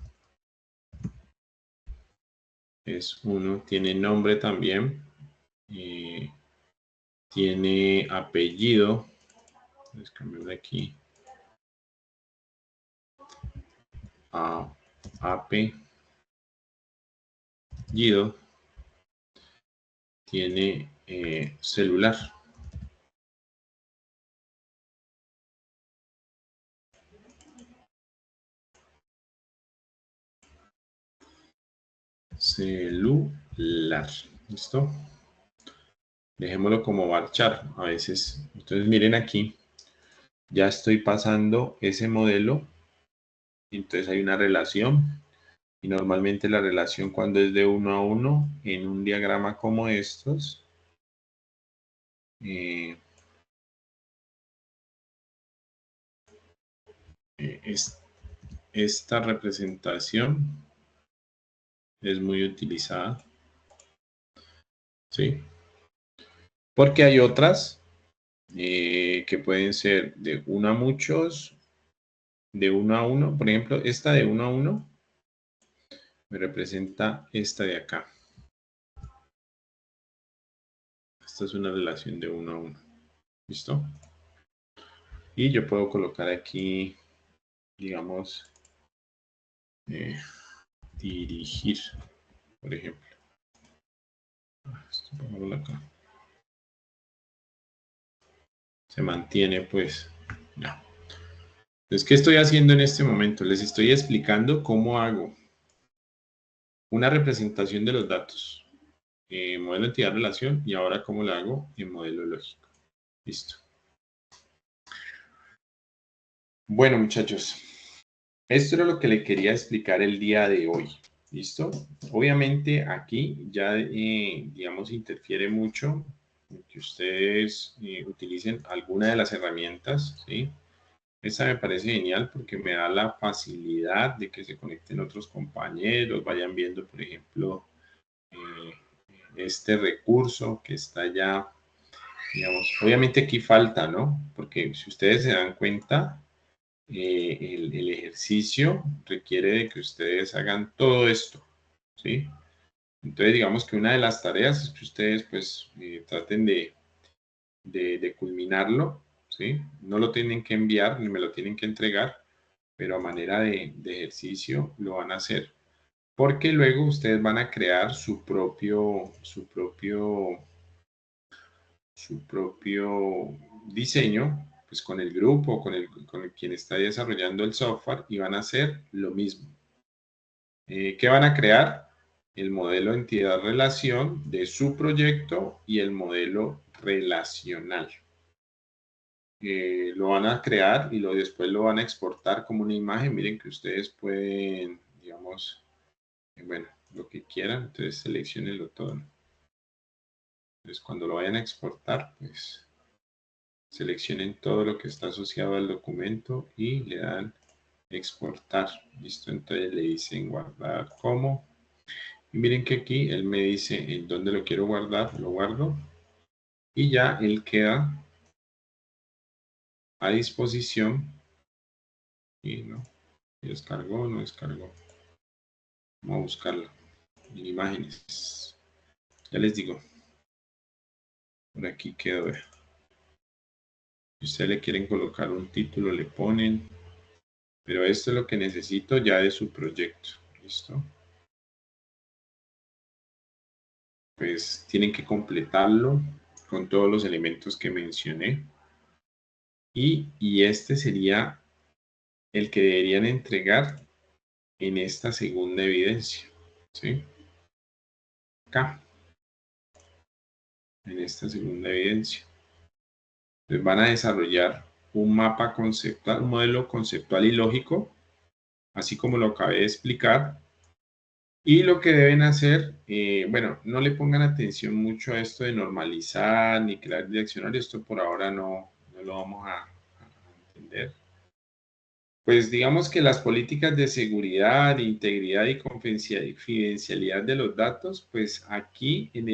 es uno, tiene nombre también, tiene apellido. Entonces, cambiamos aquí a apellido, tiene celular. Celular. ¿Listo? Dejémoslo como varchar a veces. Entonces miren aquí, ya estoy pasando ese modelo. Entonces hay una relación. Y normalmente la relación cuando es de 1 a 1 en un diagrama como estos, esta representación es muy utilizada. ¿Sí? Porque hay otras que pueden ser de 1 a muchos, de 1 a 1. Por ejemplo, esta de 1 a 1 me representa esta de acá. Esta es una relación de 1 a 1. ¿Listo? Y yo puedo colocar aquí, digamos, dirigir, por ejemplo. Esto, pongámoslo acá. Se mantiene, pues, no. Entonces, ¿qué estoy haciendo en este momento? Les estoy explicando cómo hago una representación de los datos. Modelo entidad-relación y ahora cómo lo hago en modelo lógico. Listo. Bueno, muchachos, esto era lo que le quería explicar el día de hoy. ¿Listo? Obviamente aquí ya, digamos, interfiere mucho que ustedes utilicen alguna de las herramientas, ¿sí? Esta me parece genial porque me da la facilidad de que se conecten otros compañeros, vayan viendo, por ejemplo, este recurso que está ya, digamos, obviamente aquí falta, ¿no? Porque si ustedes se dan cuenta, el ejercicio requiere de que ustedes hagan todo esto, ¿sí? Entonces, digamos que una de las tareas es que ustedes pues traten de culminarlo, ¿sí? No lo tienen que enviar ni me lo tienen que entregar, pero a manera de ejercicio lo van a hacer. Porque luego ustedes van a crear su propio diseño, pues con el grupo, con quien está desarrollando el software y van a hacer lo mismo. ¿Qué van a crear? El modelo entidad-relación de su proyecto y el modelo relacional. Lo van a crear y después lo van a exportar como una imagen. Miren que ustedes pueden, digamos, bueno, lo que quieran, entonces seleccionenlo todo. Entonces cuando lo vayan a exportar, pues seleccionen todo lo que está asociado al documento y le dan exportar. Listo, entonces le dicen guardar como. Y miren que aquí él me dice en dónde lo quiero guardar, lo guardo. Y ya él queda a disposición. Y no, descargó, no descargó. Vamos a buscarlo en imágenes. Ya les digo. Por aquí quedó. Si ustedes le quieren colocar un título, le ponen. Pero esto es lo que necesito ya de su proyecto. ¿Listo? Pues tienen que completarlo con todos los elementos que mencioné. Y este sería el que deberían entregar en esta segunda evidencia. ¿Sí? Acá. En esta segunda evidencia. Entonces van a desarrollar un mapa conceptual, un modelo conceptual y lógico, así como lo acabé de explicar. Y lo que deben hacer, bueno, no le pongan atención mucho a esto de normalizar ni crear direccionario, esto por ahora no lo vamos a entender. Pues digamos que las políticas de seguridad, integridad y confidencialidad de los datos, pues aquí en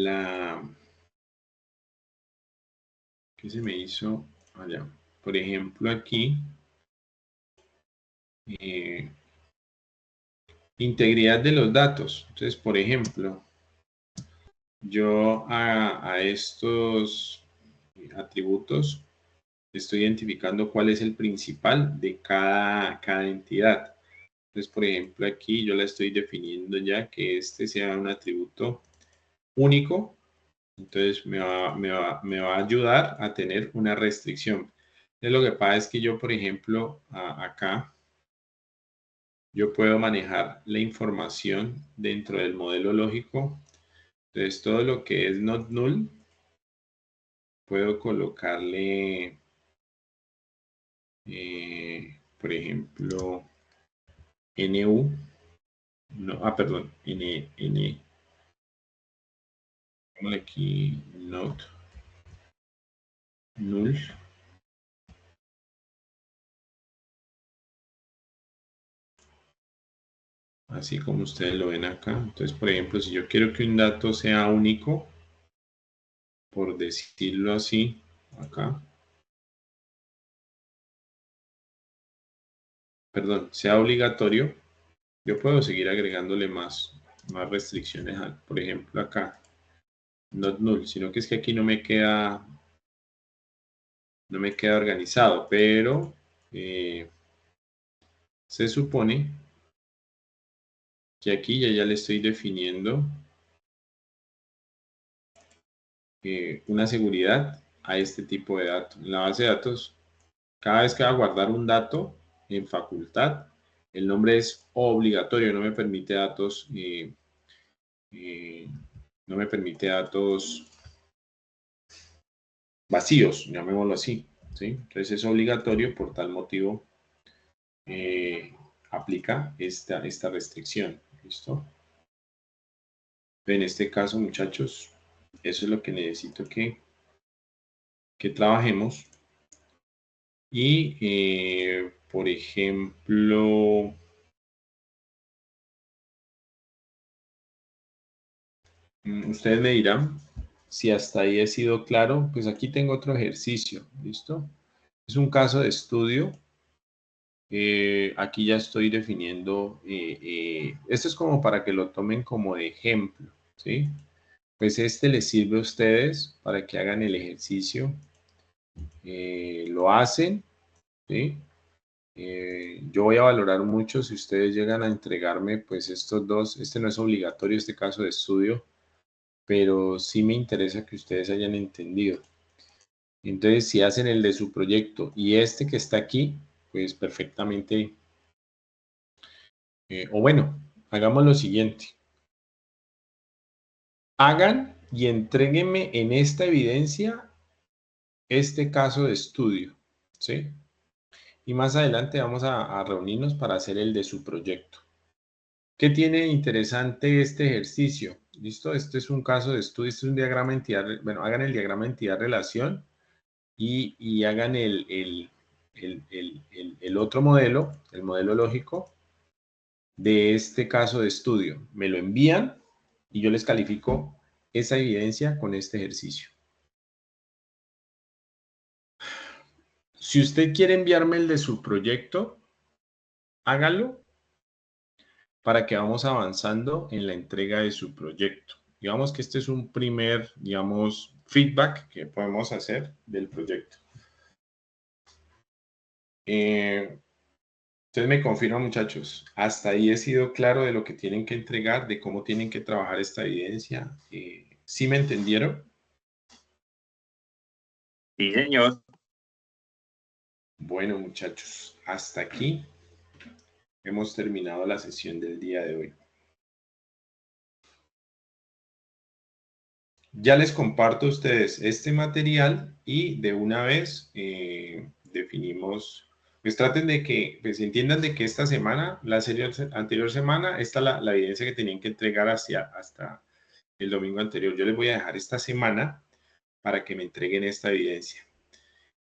la, ¿qué se me hizo allá? Por ejemplo, aquí, integridad de los datos. Entonces, por ejemplo, yo a estos atributos estoy identificando cuál es el principal de cada entidad. Entonces, por ejemplo, aquí yo la estoy definiendo ya que este sea un atributo único. Entonces, me va a ayudar a tener una restricción. Entonces, lo que pasa es que yo, por ejemplo, acá, yo puedo manejar la información dentro del modelo lógico. Entonces, todo lo que es not null, puedo colocarle, por ejemplo, NU, no, perdón, aquí, not null. Así como ustedes lo ven acá. Entonces, por ejemplo, si yo quiero que un dato sea único, por decirlo así, acá, perdón, sea obligatorio, yo puedo seguir agregándole más restricciones, por ejemplo, acá, not null, sino que es que aquí no me queda organizado, pero se supone que aquí ya le estoy definiendo una seguridad a este tipo de datos. En la base de datos, cada vez que va a guardar un dato en facultad, el nombre es obligatorio, no me permite datos, no me permite datos vacíos, llamémoslo así, ¿sí? Entonces es obligatorio, por tal motivo aplica esta restricción, ¿listo? En este caso, muchachos, eso es lo que necesito que trabajemos. Y, por ejemplo, ustedes me dirán si hasta ahí he sido claro. Pues aquí tengo otro ejercicio, ¿listo? Es un caso de estudio Aquí ya estoy definiendo, esto es como para que lo tomen como de ejemplo, ¿sí? Pues este les sirve a ustedes para que hagan el ejercicio, lo hacen, ¿sí? Yo voy a valorar mucho si ustedes llegan a entregarme, pues estos dos, este no es obligatorio, este caso de estudio, pero sí me interesa que ustedes hayan entendido. Entonces, si hacen el de su proyecto y este que está aquí, pues perfectamente. O bueno, hagamos lo siguiente. Hagan y entréguenme en esta evidencia este caso de estudio, ¿sí? Y más adelante vamos a reunirnos para hacer el de su proyecto. ¿Qué tiene interesante este ejercicio? ¿Listo? Este es un caso de estudio, este es un diagrama entidad, bueno, hagan el diagrama entidad-relación y hagan el otro modelo, el modelo lógico de este caso de estudio. Me lo envían y yo les califico esa evidencia con este ejercicio. Si usted quiere enviarme el de su proyecto, hágalo para que vamos avanzando en la entrega de su proyecto. Digamos que este es un primer, digamos, feedback que podemos hacer del proyecto. Ustedes me confirman, muchachos, hasta ahí he sido claro de lo que tienen que entregar, de cómo tienen que trabajar esta evidencia. ¿Sí me entendieron? Sí, señor. Bueno, muchachos, hasta aquí hemos terminado la sesión del día de hoy. Ya les comparto a ustedes este material y de una vez definimos, pues traten de que, pues entiendan de que esta semana, la anterior semana, esta la evidencia que tenían que entregar hasta el domingo anterior. Yo les voy a dejar esta semana para que me entreguen esta evidencia.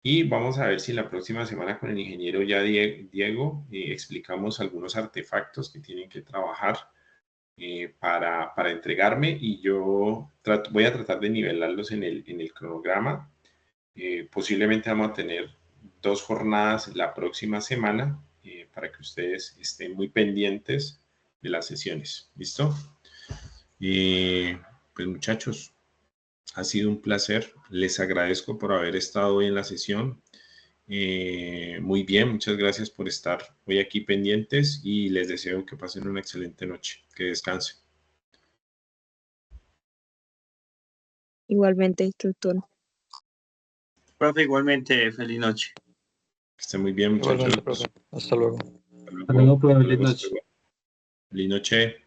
Y vamos a ver si la próxima semana con el ingeniero ya Diego explicamos algunos artefactos que tienen que trabajar para entregarme y yo voy a tratar de nivelarlos en el cronograma. Posiblemente vamos a tener 2 jornadas la próxima semana para que ustedes estén muy pendientes de las sesiones. ¿Listo? Pues muchachos, ha sido un placer. Les agradezco por haber estado hoy en la sesión. Muy bien, muchas gracias por estar hoy aquí pendientes y les deseo que pasen una excelente noche. Que descansen. Igualmente, instructor. Profe, igualmente, feliz noche. Que estén muy bien, muchachos. Igualmente, profe. Hasta luego. Hasta luego. Hasta luego, profe. Hasta Feliz luego. noche. Feliz noche.